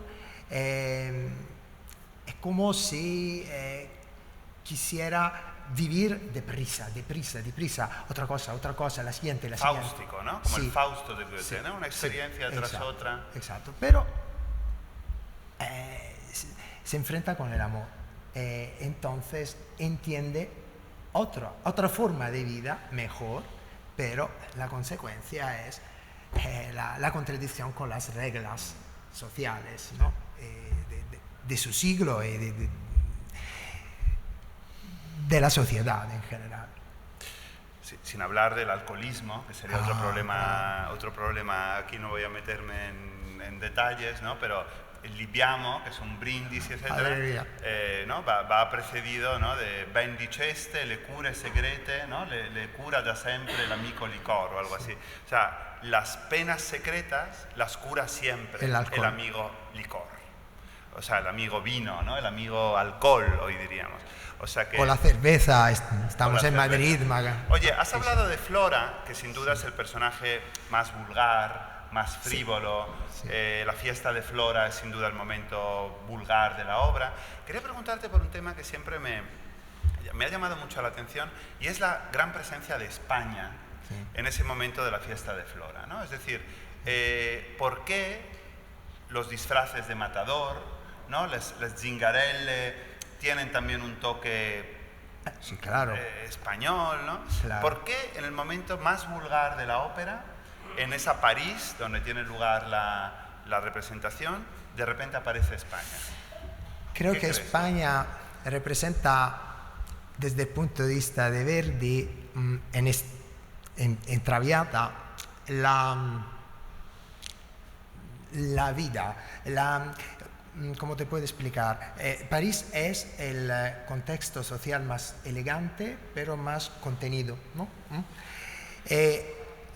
es como si quisiera vivir deprisa, otra cosa, la siguiente. Faustico, ¿no? Como sí, el Fausto de Goethe, sí, ¿no? Una experiencia tras otra. Exacto, pero se enfrenta con el amor, entonces entiende otra forma de vida mejor, pero la consecuencia es la contradicción con las reglas sociales, ¿no? de su siglo y de la sociedad en general. Sí, sin hablar del alcoholismo, que sería otro problema, aquí no voy a meterme en detalles, ¿no? Pero el libiamo, que es un brindis, etc., ¿no? va precedido, ¿no? de ben diceste, le cure segrete, ¿no? le cura da sempre l'amico licor o algo así. O sea, las penas secretas las cura siempre el amigo licor. O sea, el amigo vino, ¿no? El amigo alcohol, hoy diríamos. O sea que, o la cerveza, estamos en Madrid. Oye, has hablado de Flora, que sin duda es el personaje más vulgar, más frívolo. Sí. La fiesta de Flora es sin duda el momento vulgar de la obra. Quería preguntarte por un tema que siempre me ha llamado mucho la atención, y es la gran presencia de España en ese momento de la fiesta de Flora, ¿no? Es decir, ¿por qué los disfraces de matador, ¿no? Les zingarelle tienen también un toque español, ¿no? Claro. ¿Por qué en el momento más vulgar de la ópera, en esa París donde tiene lugar la representación, de repente aparece España? Creo que España representa, desde el punto de vista de Verdi, en Traviata, la vida, ¿cómo te puedo explicar? París es el contexto social más elegante, pero más contenido, ¿no?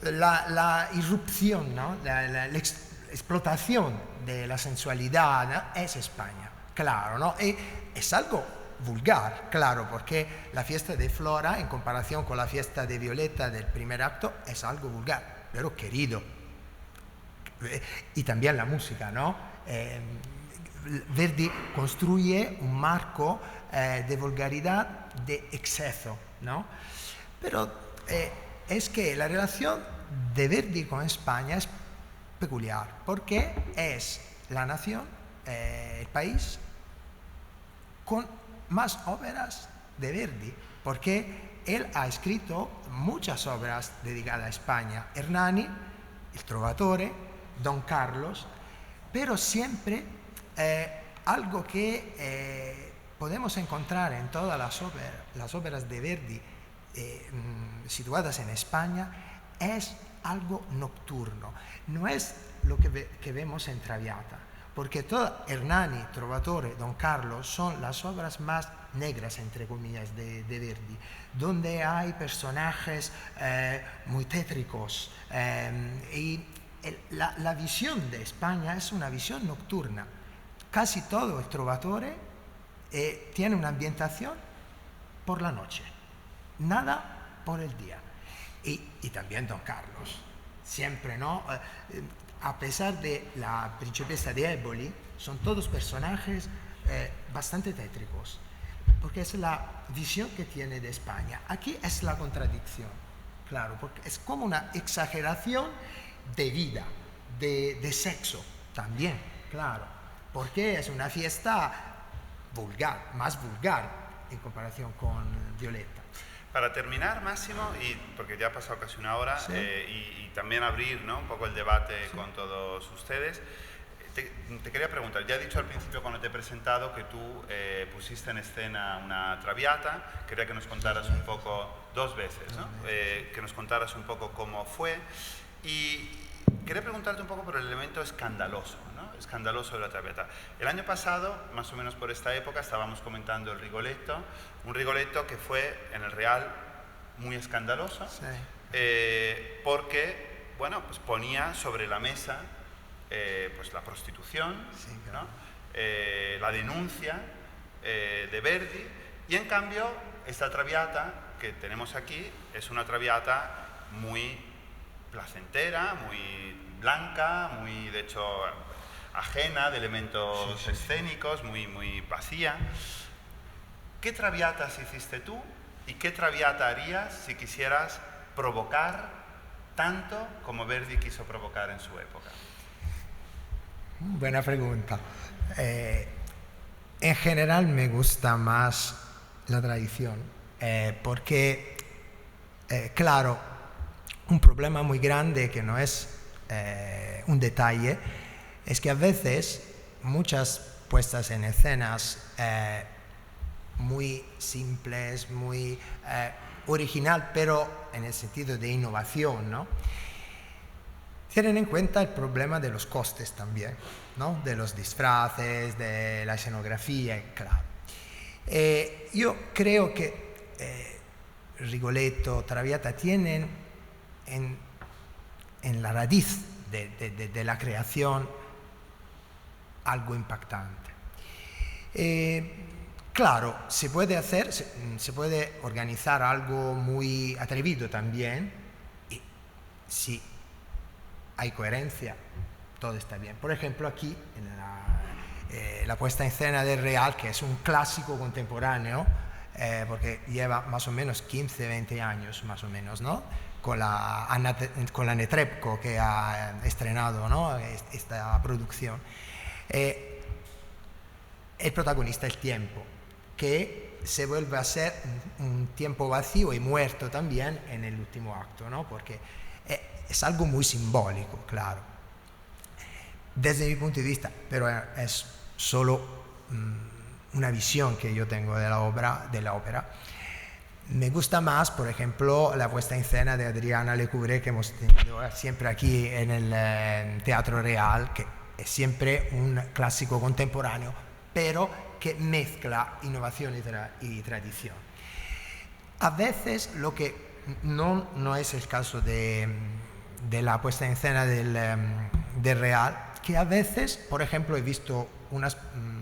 La irrupción, ¿no? la explotación de la sensualidad, ¿no? Es España, claro, ¿no? Y es algo vulgar, claro, porque la fiesta de Flora, en comparación con la fiesta de Violeta del primer acto, es algo vulgar, pero querido. Y también la música, ¿no? Verdi construye un marco de vulgaridad, de exceso, ¿no? Pero es que la relación de Verdi con España es peculiar, porque es la nación, el país, con más óperas de Verdi, porque él ha escrito muchas obras dedicadas a España. Hernani, El Trovatore, Don Carlos, pero siempre algo que podemos encontrar en todas las óperas de Verdi situadas en España es algo nocturno. No es lo que vemos en Traviata, porque todo Hernani, Trovatore, Don Carlos son las obras más negras, entre comillas, de Verdi, donde hay personajes muy tétricos y la visión de España es una visión nocturna. Casi todo el Trovatore tiene una ambientación por la noche, nada por el día. Y también Don Carlos, siempre, ¿no? a pesar de la principessa de Éboli, son todos personajes bastante tétricos, porque es la visión que tiene de España. Aquí es la contradicción, claro, porque es como una exageración de vida, de sexo también, claro, porque es una fiesta vulgar, más vulgar en comparación con Violeta. Para terminar, Máximo, y porque ya ha pasado casi una hora, Sí. y también abrir, ¿no?, un poco el debate con todos ustedes, te quería preguntar, ya he dicho al principio cuando te he presentado que tú pusiste en escena una Traviata, quería que nos contaras un poco, 2 veces, ¿no? Que nos contaras un poco cómo fue, y quería preguntarte un poco por el elemento escandaloso, ¿no?, escandaloso de la Traviata. El año pasado, más o menos por esta época, estábamos comentando el Rigoletto, un Rigoletto que fue en el Real muy escandaloso, Sí. porque, bueno, pues ponía sobre la mesa pues la prostitución, Sí, claro. ¿no?, la denuncia de Verdi, y en cambio esta Traviata que tenemos aquí es una Traviata muy placentera, muy blanca, muy, de hecho, ajena de elementos escénicos, muy vacía. ¿Qué Traviatas hiciste tú y qué Traviata harías si quisieras provocar tanto como Verdi quiso provocar en su época? Buena pregunta. En general me gusta más la tradición, porque, claro, un problema muy grande que no es un detalle es que a veces muchas puestas en escenas muy simples, muy original, pero en el sentido de innovación, ¿no?, tienen en cuenta el problema de los costes también, ¿no?, de los disfraces, de la escenografía, claro. Yo creo que Rigoletto, Traviata tienen en la raíz de la creación algo impactante. Claro, se puede organizar algo muy atrevido también, y si hay coherencia, todo está bien. Por ejemplo, aquí en la puesta en escena del Real, que es un clásico contemporáneo, porque lleva más o menos 15, 20 años más o menos, ¿no?, con la Netrebko, que ha estrenado, ¿no?, esta producción. El protagonista es el tiempo, que se vuelve a ser un tiempo vacío y muerto también en el último acto, ¿no?, porque es algo muy simbólico, claro, desde mi punto de vista, pero es solo una visión que yo tengo de la ópera. Me gusta más, por ejemplo, la puesta en escena de Adriana Lecouvreur, que hemos tenido siempre aquí en el Teatro Real, que es siempre un clásico contemporáneo, pero que mezcla innovación y tradición. A veces lo que no es el caso de la puesta en escena del Real, que a veces, por ejemplo, he visto unas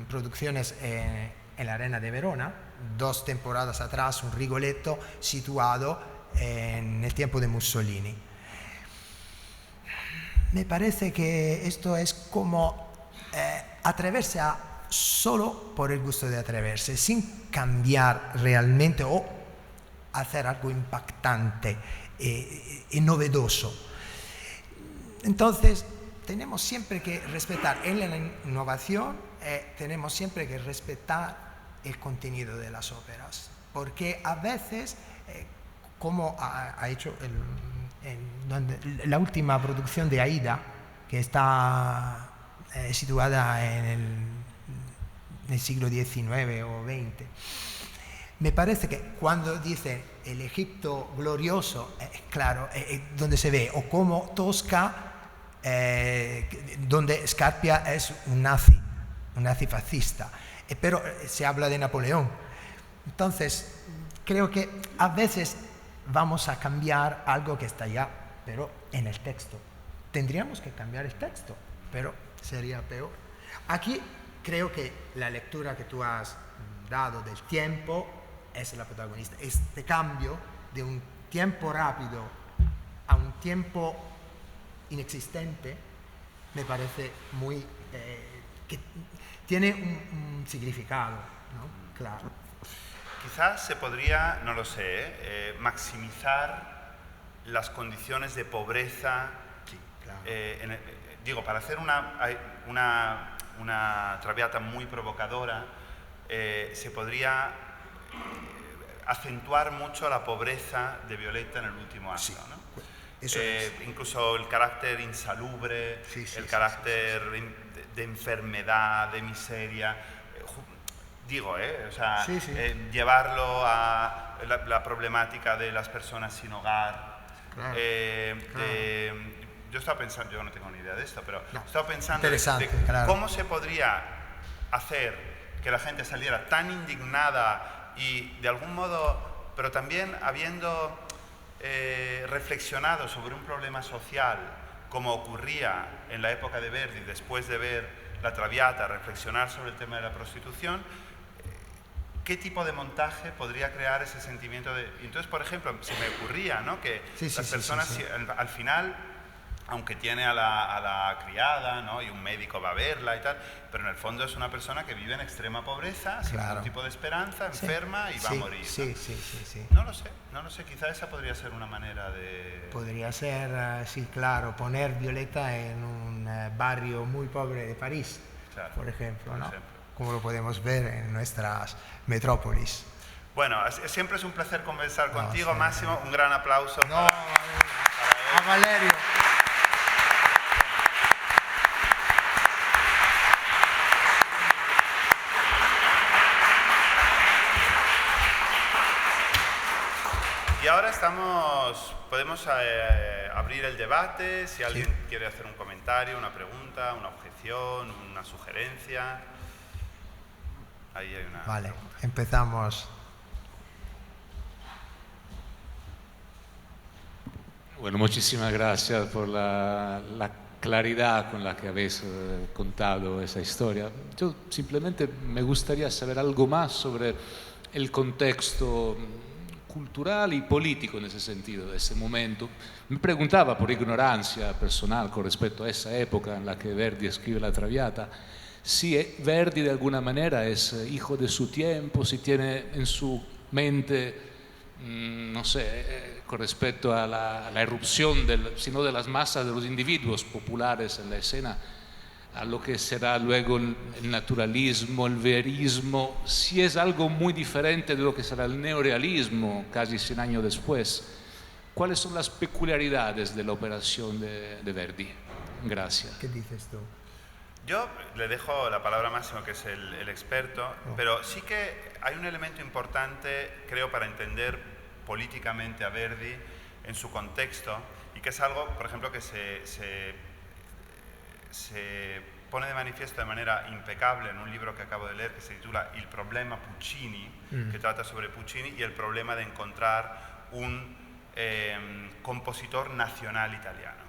producciones en la Arena de Verona, 2 temporadas atrás, un Rigoletto situado en el tiempo de Mussolini. Me parece que esto es como atreverse solo por el gusto de atreverse, sin cambiar realmente o hacer algo impactante y novedoso. Entonces, tenemos siempre que respetar en la innovación, tenemos siempre que respetar el contenido de las óperas, porque a veces, como ha hecho la última producción de Aida, que está situada en el siglo XIX o XX, me parece que cuando dicen el Egipto glorioso, claro, donde se ve, o como Tosca, donde Scarpia es un nazi fascista, pero se habla de Napoleón. Entonces, creo que a veces vamos a cambiar algo que está ya, pero en el texto. Tendríamos que cambiar el texto, pero sería peor. Aquí creo que la lectura que tú has dado del tiempo es la protagonista. Este cambio de un tiempo rápido a un tiempo inexistente me parece muy... que tiene un significado, ¿no? Claro. Quizás se podría, no lo sé, maximizar las condiciones de pobreza. Sí, claro. Digo, para hacer una traviata muy provocadora, se podría acentuar mucho la pobreza de Violeta en el último acto, Sí, ¿no? eso es. Incluso el carácter insalubre, el carácter de enfermedad, de miseria. Digo, o sea, llevarlo a la problemática de las personas sin hogar. Claro, Yo estaba pensando, yo no tengo ni idea de esto, pero estaba pensando cómo se podría hacer que la gente saliera tan indignada y de algún modo, pero también habiendo reflexionado sobre un problema social como ocurría en la época de Verdi, después de ver la Traviata, reflexionar sobre el tema de la prostitución. ¿Qué tipo de montaje podría crear ese sentimiento de...? Entonces, por ejemplo, se me ocurría, ¿no?, que las personas al final, aunque tiene a la criada, ¿no?, y un médico va a verla y tal, pero en el fondo es una persona que vive en extrema pobreza, sin ningún tipo de esperanza, enferma y va a morir, ¿no? No lo sé, quizá esa podría ser una manera de... Podría ser, sí, claro, poner Violeta en un barrio muy pobre de París, claro, por ejemplo, ¿no? Como lo podemos ver en nuestras metrópolis. Bueno, siempre es un placer conversar contigo, Máximo. Un gran aplauso a Valerio. Y ahora podemos abrir el debate, si alguien quiere hacer un comentario, una pregunta, una objeción, una sugerencia. Ahí hay una Vale, pregunta. empezamos. Bueno, muchísimas gracias por la claridad con la que habéis contado esa historia. Yo simplemente me gustaría saber algo más sobre el contexto cultural y político en ese sentido, de ese momento. Me preguntaba por ignorancia personal con respecto a esa época en la que Verdi escribe la Traviata, si Verdi de alguna manera es hijo de su tiempo, si tiene en su mente, no sé, con respecto a la irrupción sino de las masas de los individuos populares en la escena, a lo que será luego el naturalismo, el verismo, si es algo muy diferente de lo que será el neorealismo casi 100 años después. ¿Cuáles son las peculiaridades de la operación de Verdi? Gracias. ¿Qué dices tú? Yo le dejo la palabra a Máximo, que es el experto, pero sí que hay un elemento importante, creo, para entender políticamente a Verdi en su contexto, y que es algo, por ejemplo, que se pone de manifiesto de manera impecable en un libro que acabo de leer que se titula Il problema Puccini, que trata sobre Puccini y el problema de encontrar un compositor nacional italiano.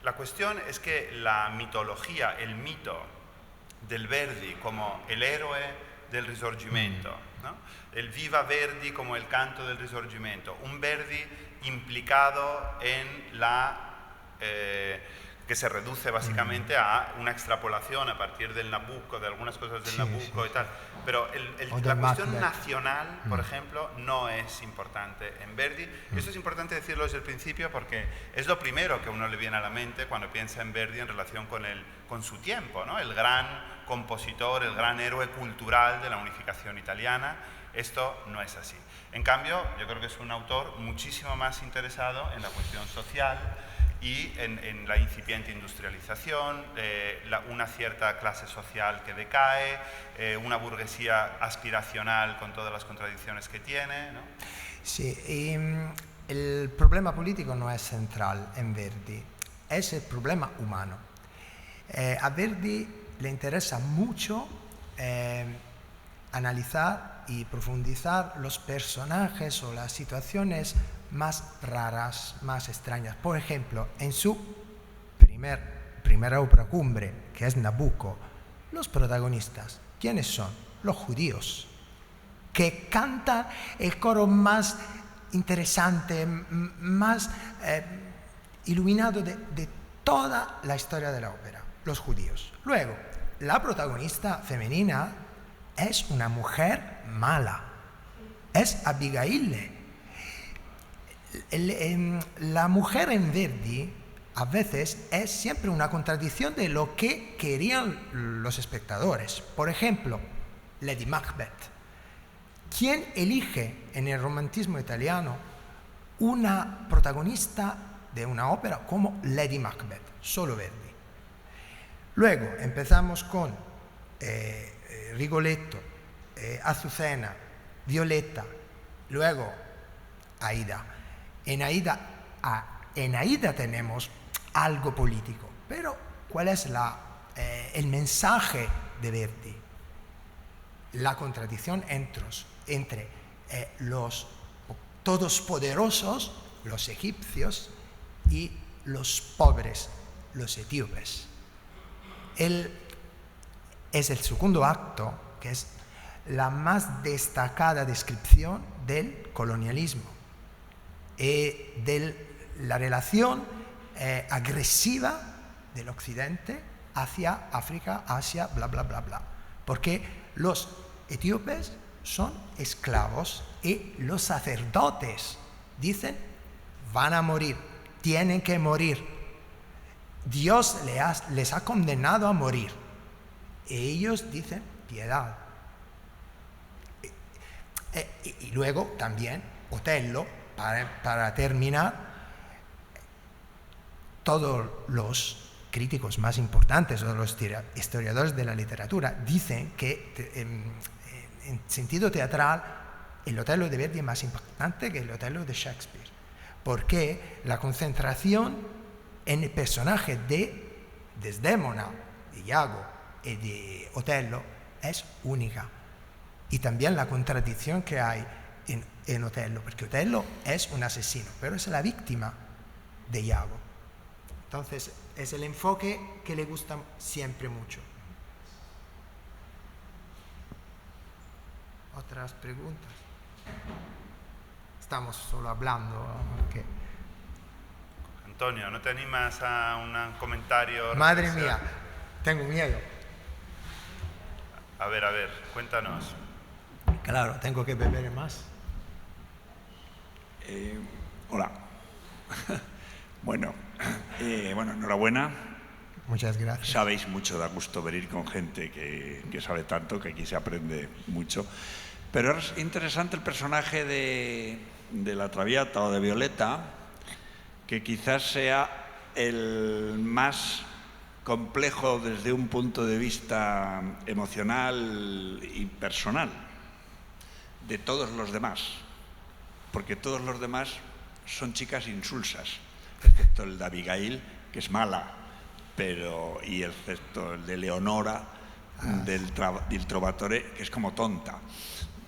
La cuestión es que la mitología, el mito del Verdi como el héroe del Risorgimento, ¿no?, el Viva Verdi como el canto del Risorgimento, un Verdi implicado en que se reduce básicamente a una extrapolación a partir del Nabucco, de algunas cosas del Nabucco y tal. Pero la cuestión nacional, por ejemplo, no es importante en Verdi. Y eso es importante decirlo desde el principio porque es lo primero que a uno le viene a la mente cuando piensa en Verdi en relación con su tiempo, ¿no? El gran compositor, el gran héroe cultural de la unificación italiana. Esto no es así. En cambio, yo creo que es un autor muchísimo más interesado en la cuestión social y en la incipiente industrialización, una cierta clase social que decae, una burguesía aspiracional con todas las contradicciones que tiene, ¿no? Sí, y el problema político no es central en Verdi, es el problema humano. A Verdi le interesa mucho analizar y profundizar los personajes o las situaciones más raras, más extrañas. Por ejemplo, en su primera obra cumbre, que es Nabucco, los protagonistas, ¿quiénes son? Los judíos, que cantan el coro más interesante, más iluminado de toda la historia de la ópera, los judíos. Luego, la protagonista femenina es una mujer mala, es Abigail. La mujer en Verdi a veces es siempre una contradicción de lo que querían los espectadores. Por ejemplo, Lady Macbeth. ¿Quién elige en el romantismo italiano una protagonista de una ópera como Lady Macbeth? Solo Verdi. Luego empezamos con Rigoletto, Azucena, Violetta, luego Aida. En Aida tenemos algo político, pero ¿cuál es el mensaje de Verdi? La contradicción entre los todos poderosos, los egipcios, y los pobres, los etíopes. Es el segundo acto, que es la más destacada descripción del colonialismo y de la relación agresiva del Occidente hacia África, Asia, bla, bla, bla, bla. Porque los etíopes son esclavos y los sacerdotes dicen, van a morir, tienen que morir. Dios les ha condenado a morir. Y ellos dicen, piedad. Y luego también Otello, para terminar, todos los críticos más importantes o los historiadores de la literatura dicen que en sentido teatral el Otello de Verdi es más impactante que el Otello de Shakespeare, porque la concentración en el personaje de Desdémona, de Iago y de Otello es única. Y también la contradicción que hay en Otello, porque Otello es un asesino, pero es la víctima de Iago. Entonces, es el enfoque que le gusta siempre mucho. ¿Otras preguntas? Estamos solo hablando. ¿Qué? Antonio, ¿no te animas a un comentario? Madre mía, tengo miedo. A ver, cuéntanos. Claro, tengo que beber más. Hola. Bueno, enhorabuena. Muchas gracias. Sabéis mucho, da gusto venir con gente que sabe tanto, que aquí se aprende mucho. Pero es interesante el personaje de la Traviata o de Violeta, que quizás sea el más complejo desde un punto de vista emocional y personal de todos los demás, porque todos los demás son chicas insulsas, excepto el de Abigail, que es mala, y excepto el de Leonora, del Trovatore, que es como tonta,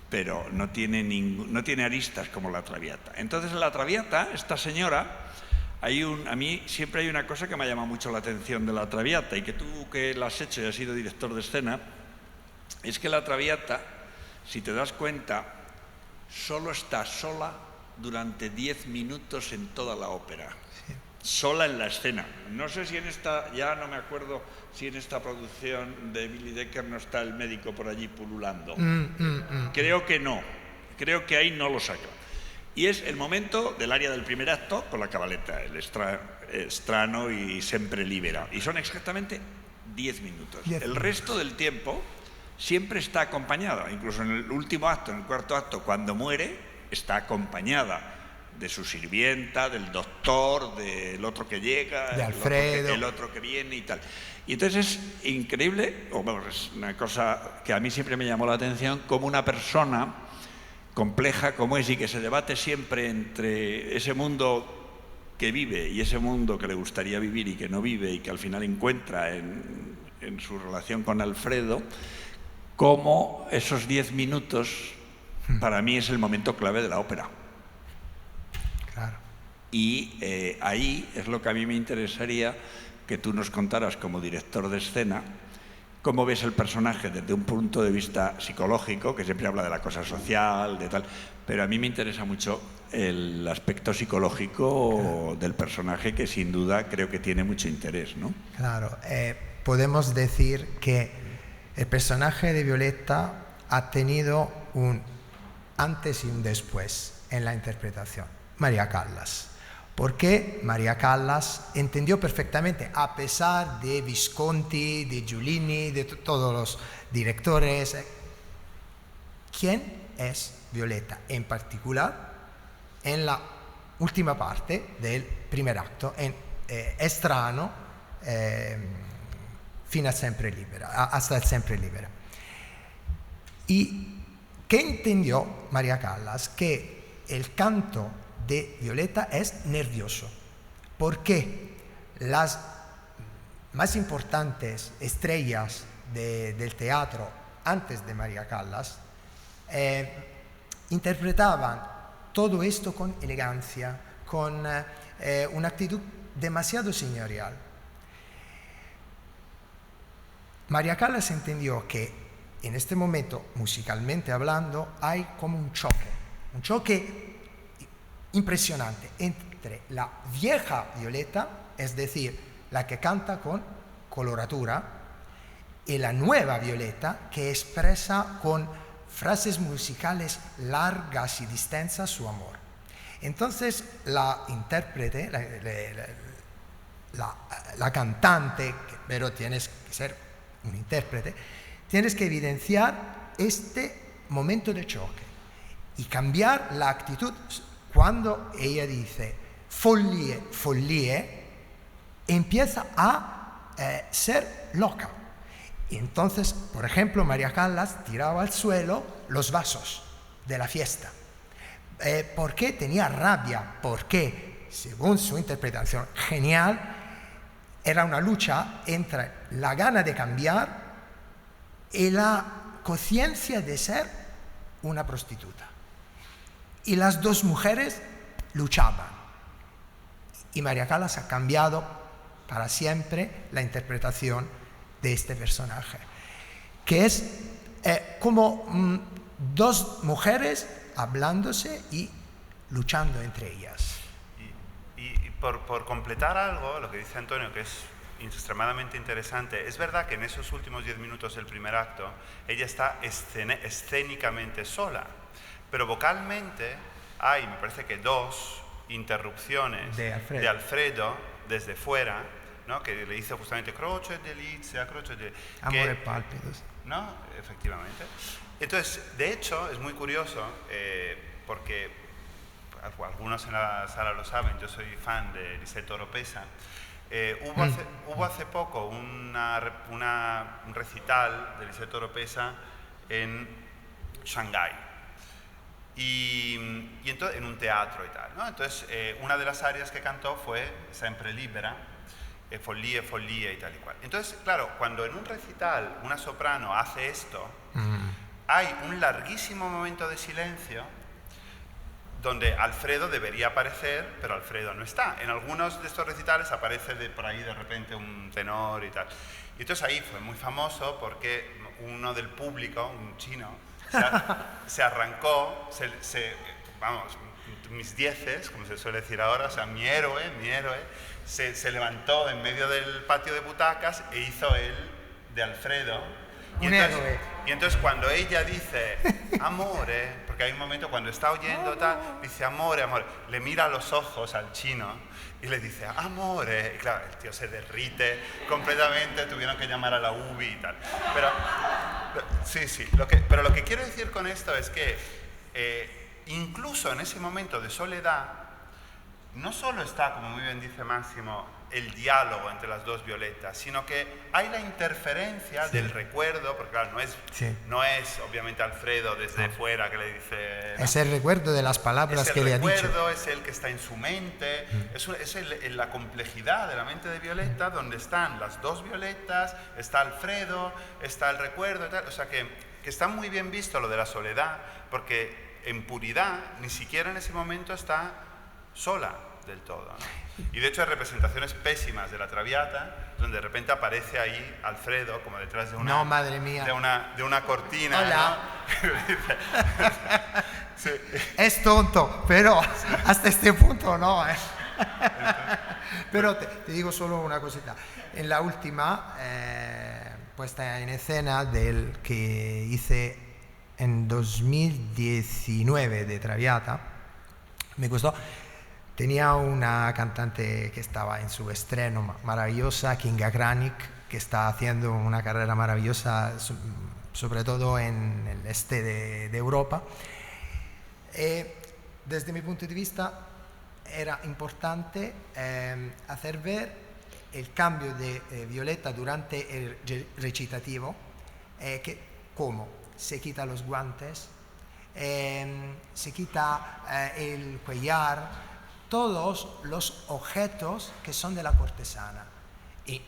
pero no tiene aristas como la Traviata. Entonces en la Traviata, esta señora, a mí siempre hay una cosa que me llama mucho la atención de la Traviata, y que tú que la has hecho y has sido director de escena, es que la Traviata, si te das cuenta, solo está sola durante 10 minutos en toda la ópera. Sí. Sola en la escena. No sé si ya no me acuerdo si en esta producción de Billy Decker no está el médico por allí pululando. Creo que no. Creo que ahí no lo saca. Y es el momento del aria del primer acto con la cabaletta, el strano y sempre libera. Y son exactamente 10 minutos. El resto del tiempo siempre está acompañada, incluso en el último acto, en el cuarto acto, cuando muere, está acompañada de su sirvienta, del doctor, del otro que llega, de Alfredo, el otro que viene y tal. Y entonces es increíble, es una cosa que a mí siempre me llamó la atención, como una persona compleja como es y que se debate siempre entre ese mundo que vive y ese mundo que le gustaría vivir y que no vive y que al final encuentra en su relación con Alfredo, como esos 10 minutos para mí es el momento clave de la ópera. Claro. Y ahí es lo que a mí me interesaría que tú nos contaras como director de escena, cómo ves el personaje desde un punto de vista psicológico, que siempre habla de la cosa social, de tal, pero a mí me interesa mucho el aspecto psicológico del personaje, que sin duda creo que tiene mucho interés, ¿no? Claro, podemos decir que el personaje de Violetta ha tenido un antes y un después en la interpretación. María Callas. Porque María Callas entendió perfectamente, a pesar de Visconti, de Giulini, de todos los directores, quién es Violetta, en particular en la última parte del primer acto, en Strano, fino a Sempre Libera, hasta el Sempre Libera. ¿Y qué entendió María Callas? Que el canto de Violetta es nervioso, porque las más importantes estrellas del teatro antes de María Callas interpretaban todo esto con elegancia, con una actitud demasiado señorial. María Callas entendió que en este momento, musicalmente hablando, hay como un choque impresionante entre la vieja Violetta, es decir, la que canta con coloratura, y la nueva Violetta, que expresa con frases musicales largas y distensas su amor. Entonces la intérprete, la cantante, pero tienes que ser un intérprete, tienes que evidenciar este momento de choque y cambiar la actitud. Cuando ella dice follie, follie, empieza a ser loca. Y entonces, por ejemplo, María Callas tiraba al suelo los vasos de la fiesta. ¿Por qué? Tenía rabia, porque, según su interpretación genial, era una lucha entre la gana de cambiar y la conciencia de ser una prostituta. Y las dos mujeres luchaban. Y María Callas ha cambiado para siempre la interpretación de este personaje, que es como dos mujeres hablándose y luchando entre ellas. Y por completar algo, lo que dice Antonio, que es extremadamente interesante, es verdad que en esos últimos 10 minutos del primer acto ella está escénicamente sola, pero vocalmente hay, me parece que 2 interrupciones de Alfredo desde fuera, ¿no? Que le dice justamente croce delizia, croce de... Amores pálpidos. ¿No? Efectivamente. Entonces, de hecho, es muy curioso, porque algunos en la sala lo saben, yo soy fan de Lisetto Oropesa. Hubo hace poco un recital de Lisetto Oropesa en Shanghái. Y entonces, en un teatro y tal, ¿no? Entonces, una de las áreas que cantó fue Sempre Libera, follie, follie y tal y cual. Entonces, claro, cuando en un recital una soprano hace esto, hay un larguísimo momento de silencio donde Alfredo debería aparecer, pero Alfredo no está. En algunos de estos recitales aparece por ahí de repente un tenor y tal. Y entonces ahí fue muy famoso porque uno del público, un chino, se arrancó, vamos, mis dieces, como se suele decir ahora, o sea, mi héroe, se levantó en medio del patio de butacas e hizo él de Alfredo. Y entonces cuando ella dice amore, porque hay un momento cuando está oyendo tal, dice amore, amore, le mira a los ojos al chino y le dice amore, y claro, el tío se derrite completamente, tuvieron que llamar a la UBI y tal. Pero sí, pero lo que quiero decir con esto es que incluso en ese momento de soledad, no solo está, como muy bien dice Máximo, el diálogo entre las dos Violetas, sino que hay la interferencia del recuerdo, porque claro, no es obviamente Alfredo desde fuera que le dice... ¿no? Es el recuerdo de las palabras que le ha dicho. Es el recuerdo, es el que está en su mente, es la complejidad de la mente de Violetta, donde están las dos Violetas, está Alfredo, está el recuerdo y tal. O sea que está muy bien visto lo de la soledad, porque en puridad ni siquiera en ese momento está sola. del todo, ¿no? Y de hecho hay representaciones pésimas de la Traviata, donde de repente aparece ahí Alfredo, como detrás de una, no, madre mía. de una cortina. Hola. ¿No? Sí. Es tonto, pero hasta este punto no. Pero te digo solo una cosita. En la última puesta en escena del que hice en 2019 de Traviata, me gustó. Tenía una cantante que estaba en su estreno maravillosa, Kinga Kranik, que está haciendo una carrera maravillosa, sobre todo en el este de Europa. Desde mi punto de vista era importante hacer ver el cambio de Violetta durante el recitativo, que cómo se quita los guantes, se quita el collar, todos los objetos que son de la cortesana. Y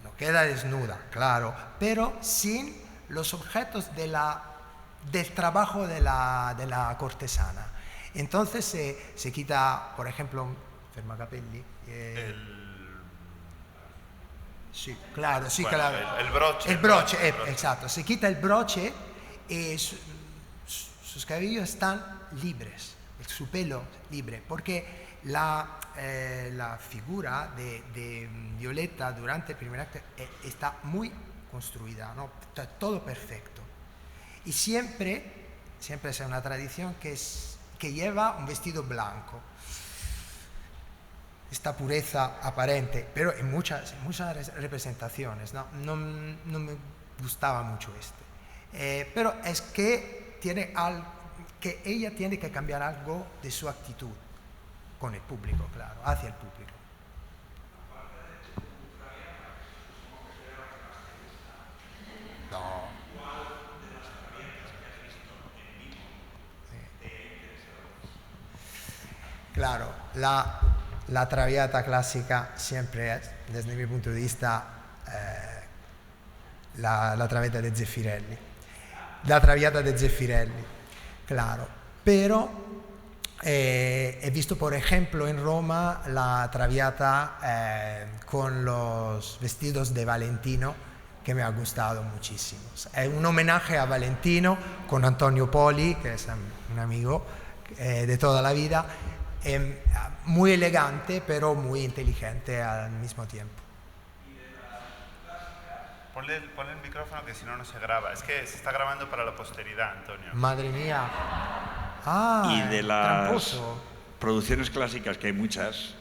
no queda desnuda, claro, pero sin los objetos del trabajo de la cortesana. Entonces se quita, por ejemplo, fermacapelli. Sí, claro, sí, bueno, claro. El broche. El broche, exacto. Se quita el broche y sus cabellos están libres, su pelo libre, porque la figura de Violetta durante el primer acto está muy construida, ¿no? Está todo perfecto. Y siempre es una tradición que lleva un vestido blanco. Esta pureza aparente, pero en muchas representaciones, ¿no? No me gustaba mucho pero es que que ella tiene que cambiar algo de su actitud con el público, claro, hacia el público. No. Claro, la Traviata clásica siempre es, desde mi punto de vista, la Traviata de Zeffirelli. La Traviata de Zeffirelli, claro. Pero he visto, por ejemplo, en Roma la Traviata con los vestidos de Valentino, que me ha gustado muchísimo. Es un homenaje a Valentino con Antonio Poli, que es un amigo de toda la vida. Muy elegante, pero muy inteligente al mismo tiempo. Ponle el micrófono, que si no, no se graba. Es que se está grabando para la posteridad, Antonio. Madre mía. Y de las tramposo. producciones clásicas, que hay muchas,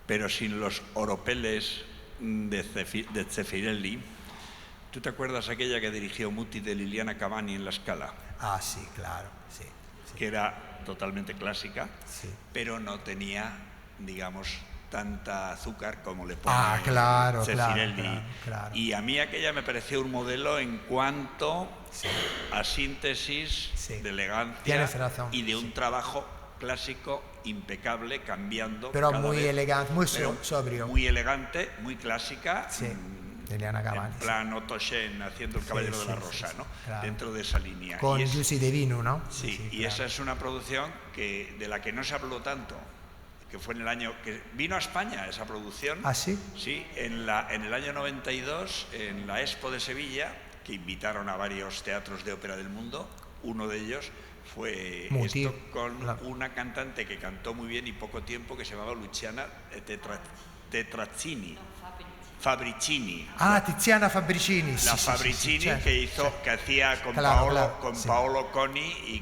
pero sin los oropeles de Zeffirelli, ¿tú te acuerdas aquella que dirigió Muti de Liliana Cavani en La Scala? Ah, sí, claro, sí. Que era totalmente clásica, Sí. pero no tenía, digamos, tanta azúcar como le pone claro, Zeffirelli. claro. Y a mí aquella me pareció un modelo en cuanto a síntesis, de elegancia. Tienes razón. Y de un trabajo clásico impecable, cambiando. Pero cada muy vez, elegante, muy pero sobrio. Muy elegante, muy clásica. Sí, de Liliana Cavani. En plan Otto Schenn haciendo El Caballero de la Rosa, ¿no? Claro. Dentro de esa línea. Con Y Giussi De Vino, ¿no? Sí, y claro. esa es una producción de la que no se habló tanto, que fue en el año que vino a España esa producción. ¿Ah, sí? Sí, en el año 92, en la Expo de Sevilla, que invitaron a varios teatros de ópera del mundo. Uno de ellos fue Muti, esto con claro. una cantante que cantó muy bien y poco tiempo, que se llamaba Luciana Fabricini. Ah, Tiziana Fabricini. La Sí, Fabricini, certo, que hizo, certo. que hacía con Claro, Paolo Coni y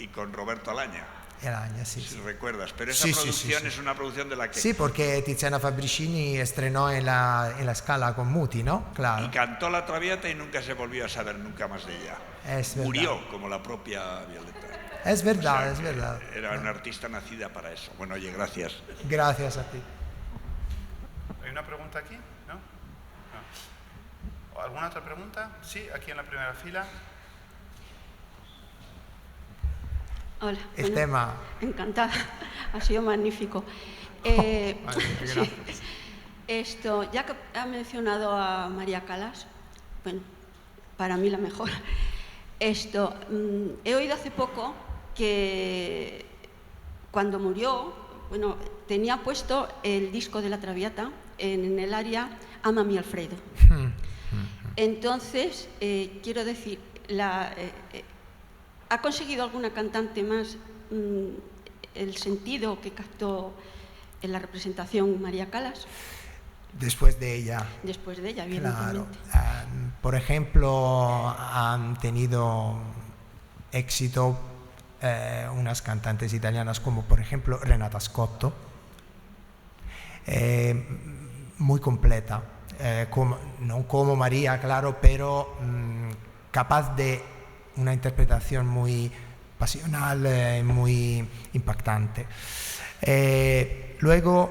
con Roberto Alaña. Alaña, sí. Si recuerdas, pero esa Sí, producción es una producción de la que... Sí, porque Tiziana Fabricini estrenó en la Scala con Muti, ¿no? Claro. Y cantó la Traviata y nunca se volvió a saber nunca más de ella. Es verdad. Murió como la propia Violetta. Es verdad, O sea, es que verdad. Era una artista nacida para eso. Bueno, oye, gracias. Gracias a ti. ¿Hay una pregunta aquí? ¿No? ¿O ¿Alguna otra pregunta? Sí, aquí en la primera fila. Hola. El tema. Encantada. Ha sido magnífico. Vale, gracias. Esto, ya que ha mencionado a María Callas, bueno, para mí la mejor. He oído hace poco que cuando murió, bueno, tenía puesto el disco de La Traviata en el área Ama mi Alfredo. Entonces, quiero decir, ¿ha conseguido alguna cantante más el sentido que captó en la representación María Callas? Después de ella. Después de ella, Claro. evidentemente. Por ejemplo, han tenido éxito unas cantantes italianas como por ejemplo Renata Scotto, muy completa, no como María, claro, pero capaz de una interpretación muy pasional, muy impactante. Luego,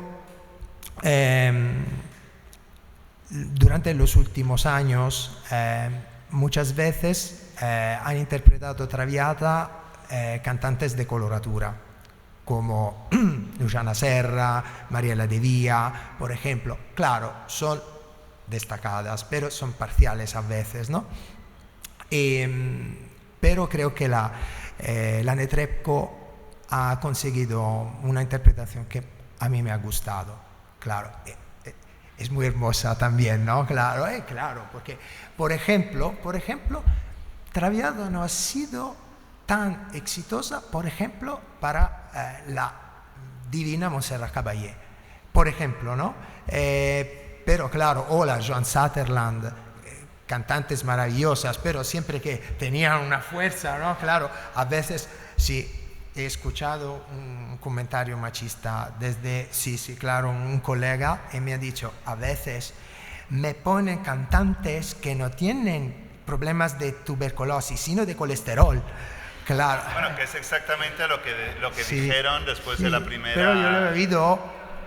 durante los últimos años, muchas veces han interpretado Traviata cantantes de coloratura, como Luciana Serra, Mariela De Vía, por ejemplo. Claro, son destacadas, pero son parciales a veces, ¿no? Pero creo que la Netrebko ha conseguido una interpretación que a mí me ha gustado. Claro, es muy hermosa también, ¿no? Claro, claro, porque, por ejemplo, Traviata no ha sido tan exitosa, por ejemplo, para la divina Montserrat Caballé, por ejemplo, ¿no? Pero claro, hola, Joan Sutherland, cantantes maravillosas, pero siempre que tenían una fuerza, ¿no? Claro, a veces sí, he escuchado un comentario machista desde, sí, claro, un colega, y me ha dicho, a veces me ponen cantantes que no tienen problemas de tuberculosis, sino de colesterol. Claro. Bueno, que es exactamente lo que Sí, dijeron después de la primera... Pero yo lo he oído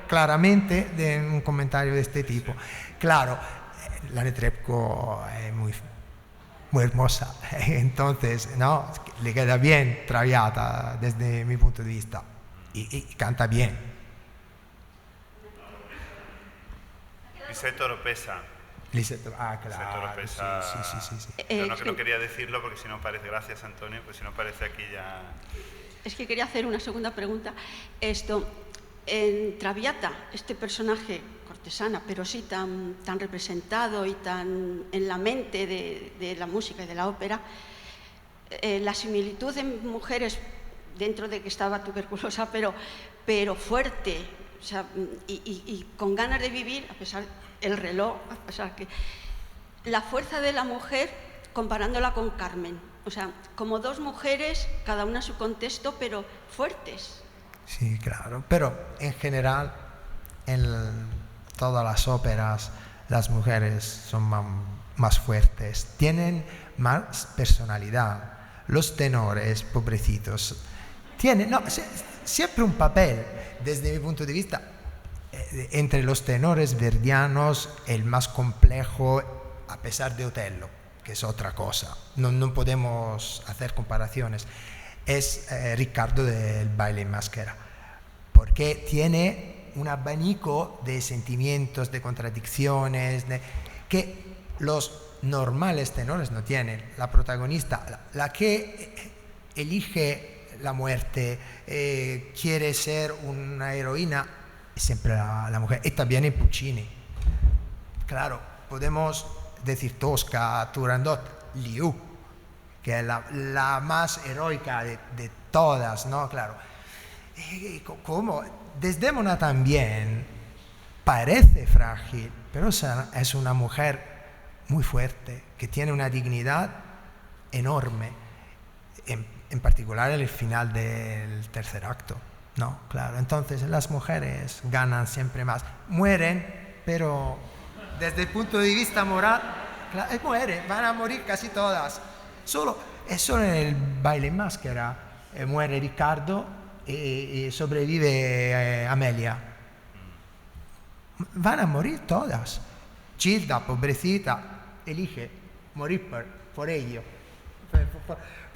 claramente de un comentario de este tipo. Claro, la Netrebko es muy hermosa, entonces, ¿no? Le queda bien Traviata desde mi punto de vista y canta bien. Lisette Oropesa. Claro. Lisette Oropesa. Sí. Yo no quería decirlo porque si no parece... Gracias, Antonio, pues si no parece aquí ya... Es que quería hacer una segunda pregunta. En Traviata, este personaje cortesana, pero sí tan representado y tan en la mente de la música y de la ópera, la similitud en mujeres, dentro de que estaba tuberculosa, pero fuerte, o sea, y con ganas de vivir, a pesar del reloj, a pesar que la fuerza de la mujer comparándola con Carmen, o sea, como dos mujeres, cada una a su contexto, pero fuertes. Sí, claro, pero en general en todas las óperas las mujeres son más fuertes, tienen más personalidad. Los tenores, pobrecitos, tienen siempre un papel, desde mi punto de vista, entre los tenores verdianos el más complejo, a pesar de Otello, que es otra cosa, no podemos hacer comparaciones. Es Riccardo del Baile en Máscara, porque tiene un abanico de sentimientos, de contradicciones, que los normales tenores no tienen. La protagonista, la que elige la muerte, quiere ser una heroína, es siempre la mujer. Y también en Puccini. Claro, podemos decir Tosca, Turandot, Liu, que es la más heroica de todas, ¿no? Claro. Como Desdémona también parece frágil, pero es una mujer muy fuerte, que tiene una dignidad enorme, en particular en el final del tercer acto, ¿no? Claro, entonces las mujeres ganan siempre más. Mueren, pero desde el punto de vista moral, mueren, van a morir casi todas. Solo en el Baile en Máscara muere Riccardo y sobrevive Amelia. Van a morir todas. Gilda, pobrecita, elige morir por ello,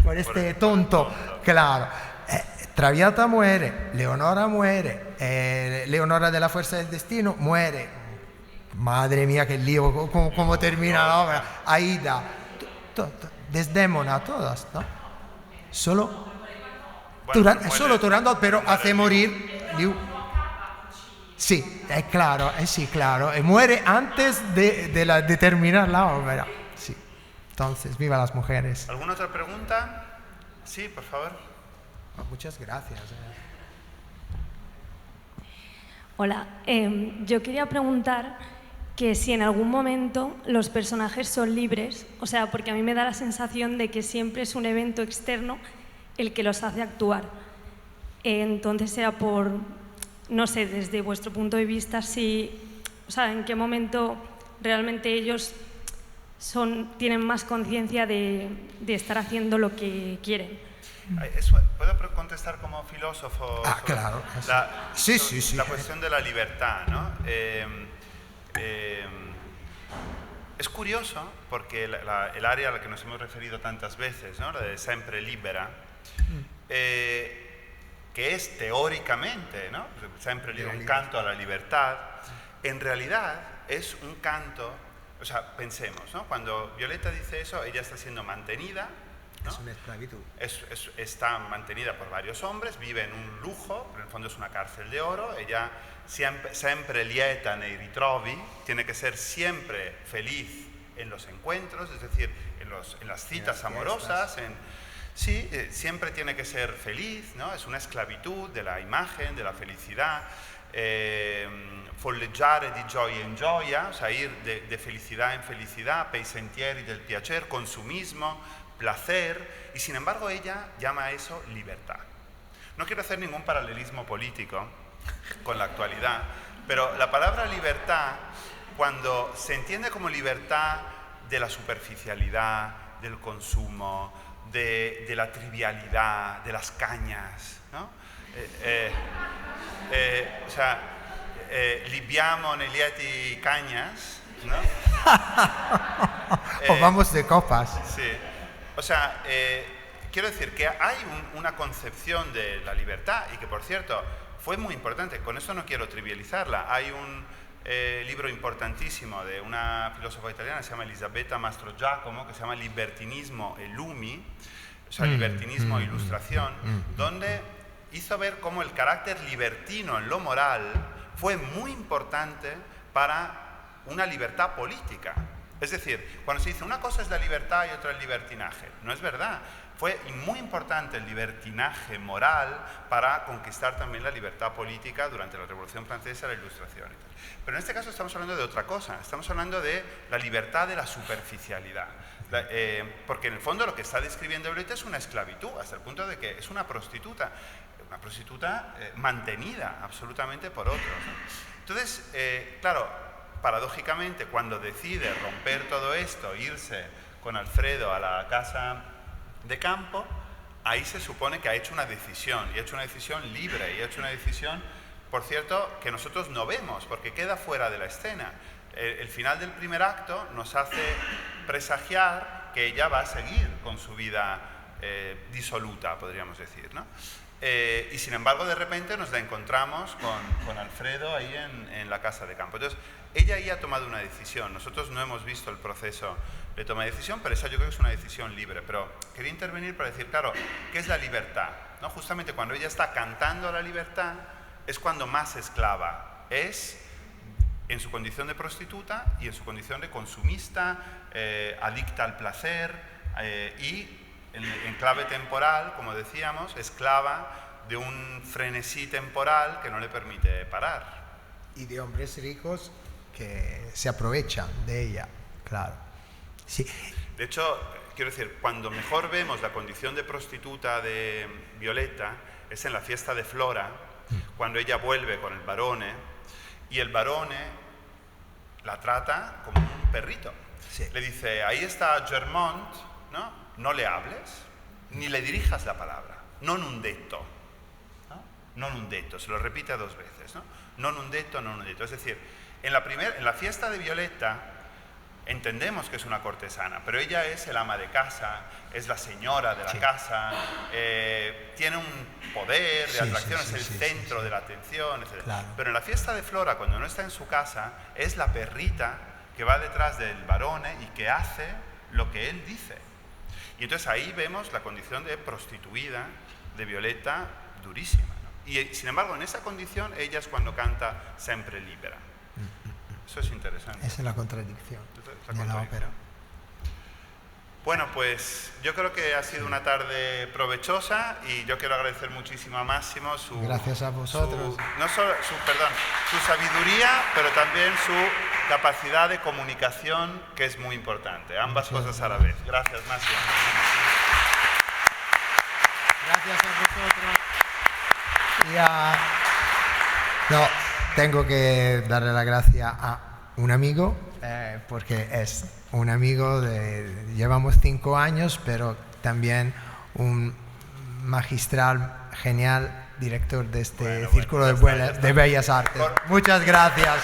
por este tonto, claro. Traviata muere, Leonora muere, Leonora de la Fuerza del Destino muere. Madre mía, qué lío, cómo termina la obra. Aida, Desdémona, todas, ¿no? Solo Turandot, pero hace morir Liu. Sí, es claro, sí, claro. Muere antes de terminar la ópera. Sí. Entonces, viva las mujeres. ¿Alguna otra pregunta? Sí, por favor. Muchas gracias. Hola, yo quería preguntar que si en algún momento los personajes son libres, o sea, porque a mí me da la sensación de que siempre es un evento externo el que los hace actuar. Entonces, sea por, no sé, desde vuestro punto de vista, si, o sea, en qué momento realmente ellos tienen más conciencia de estar haciendo lo que quieren. ¿Puedo contestar como filósofo? Claro. Sí. La cuestión de la libertad, ¿no? Es curioso porque el área a la que nos hemos referido tantas veces, ¿no? La de sempre libera, que es teóricamente, ¿no? Sempre libera, un canto a la libertad, en realidad es un canto, o sea, pensemos, ¿no? Cuando Violeta dice eso, ella está siendo mantenida, ¿no? Es una esclavitud. Está mantenida por varios hombres, vive en un lujo, pero en el fondo es una cárcel de oro. Ella sempre lieta nei ritrovi, tiene que ser siempre feliz en los encuentros, es decir, en las citas amorosas, siempre tiene que ser feliz, ¿no? Es una esclavitud de la imagen, de la felicidad. Folleggiare di gioia in gioia, o sea, ir de felicidad en felicidad, pei sentieri del piacer, consumismo, placer, y sin embargo ella llama a eso libertad. No quiero hacer ningún paralelismo político con la actualidad, pero la palabra libertad, cuando se entiende como libertad de la superficialidad, del consumo, de la trivialidad, de las cañas, ¿no? O sea, libiamo nei lieti cañas, ¿no? O vamos de copas. Sí. O sea, quiero decir que hay una concepción de la libertad y que, por cierto, fue muy importante. Con esto no quiero trivializarla. Hay un libro importantísimo de una filósofa italiana que se llama Elisabetta Mastrogiacomo, que se llama Libertinismo e Lumi, o sea, libertinismo e ilustración, donde hizo ver cómo el carácter libertino en lo moral fue muy importante para una libertad política. Es decir, cuando se dice una cosa es la libertad y otra el libertinaje, no es verdad. Fue muy importante el libertinaje moral para conquistar también la libertad política durante la Revolución Francesa y la Ilustración. Pero en este caso estamos hablando de otra cosa, estamos hablando de la libertad de la superficialidad. Porque en el fondo lo que está describiendo Violeta es una esclavitud, hasta el punto de que es una prostituta mantenida absolutamente por otros, ¿no? Entonces, claro, paradójicamente, cuando decide romper todo esto, irse con Alfredo a la casa de campo, ahí se supone que ha hecho una decisión, y ha hecho una decisión libre, y ha hecho una decisión, por cierto, que nosotros no vemos, porque queda fuera de la escena. El final del primer acto nos hace presagiar que ella va a seguir con su vida disoluta, podríamos decir, ¿no? Y sin embargo, de repente nos la encontramos con Alfredo ahí en la casa de campo. Entonces, ella ahí ha tomado una decisión. Nosotros no hemos visto el proceso de toma de decisión, pero esa yo creo que es una decisión libre. Pero quería intervenir para decir, claro, ¿qué es la libertad? ¿No? Justamente cuando ella está cantando la libertad, es cuando más esclava es en su condición de prostituta y en su condición de consumista, adicta al placer y en clave temporal, como decíamos, esclava de un frenesí temporal que no le permite parar. Y de hombres ricos que se aprovechan de ella, claro. Sí. De hecho, quiero decir, cuando mejor vemos la condición de prostituta de Violeta es en la fiesta de Flora, cuando ella vuelve con el barone y el barone la trata como un perrito. Sí. Le dice, ahí está Germont, ¿no? No le hables, ni le dirijas la palabra. Non un detto. ¿No? Non un detto, se lo repite 2 veces, ¿no? Non un detto, non un detto. Es decir, en la fiesta de Violeta entendemos que es una cortesana, pero ella es el ama de casa, es la señora de la casa, tiene un poder de atracción, es el centro de la atención, etc. Claro. Pero en la fiesta de Flora, cuando no está en su casa, es la perrita que va detrás del barone y que hace lo que él dice. Y entonces ahí vemos la condición de prostituida de Violeta durísima, ¿no? y sin embargo en esa condición ella es cuando canta sempre libera. Eso es interesante. Esa es la contradicción La de la ópera. Bueno, pues yo creo que ha sido una tarde provechosa y yo quiero agradecer muchísimo a Máximo gracias a vosotros. Su sabiduría, pero también su capacidad de comunicación, que es muy importante. Ambas cosas a la vez. Gracias, Máximo. Gracias a vosotros. Tengo que darle la gracia a un amigo, porque es un amigo llevamos 5 años, pero también un magistral, genial director de este Círculo de Bellas Artes. Muchas gracias.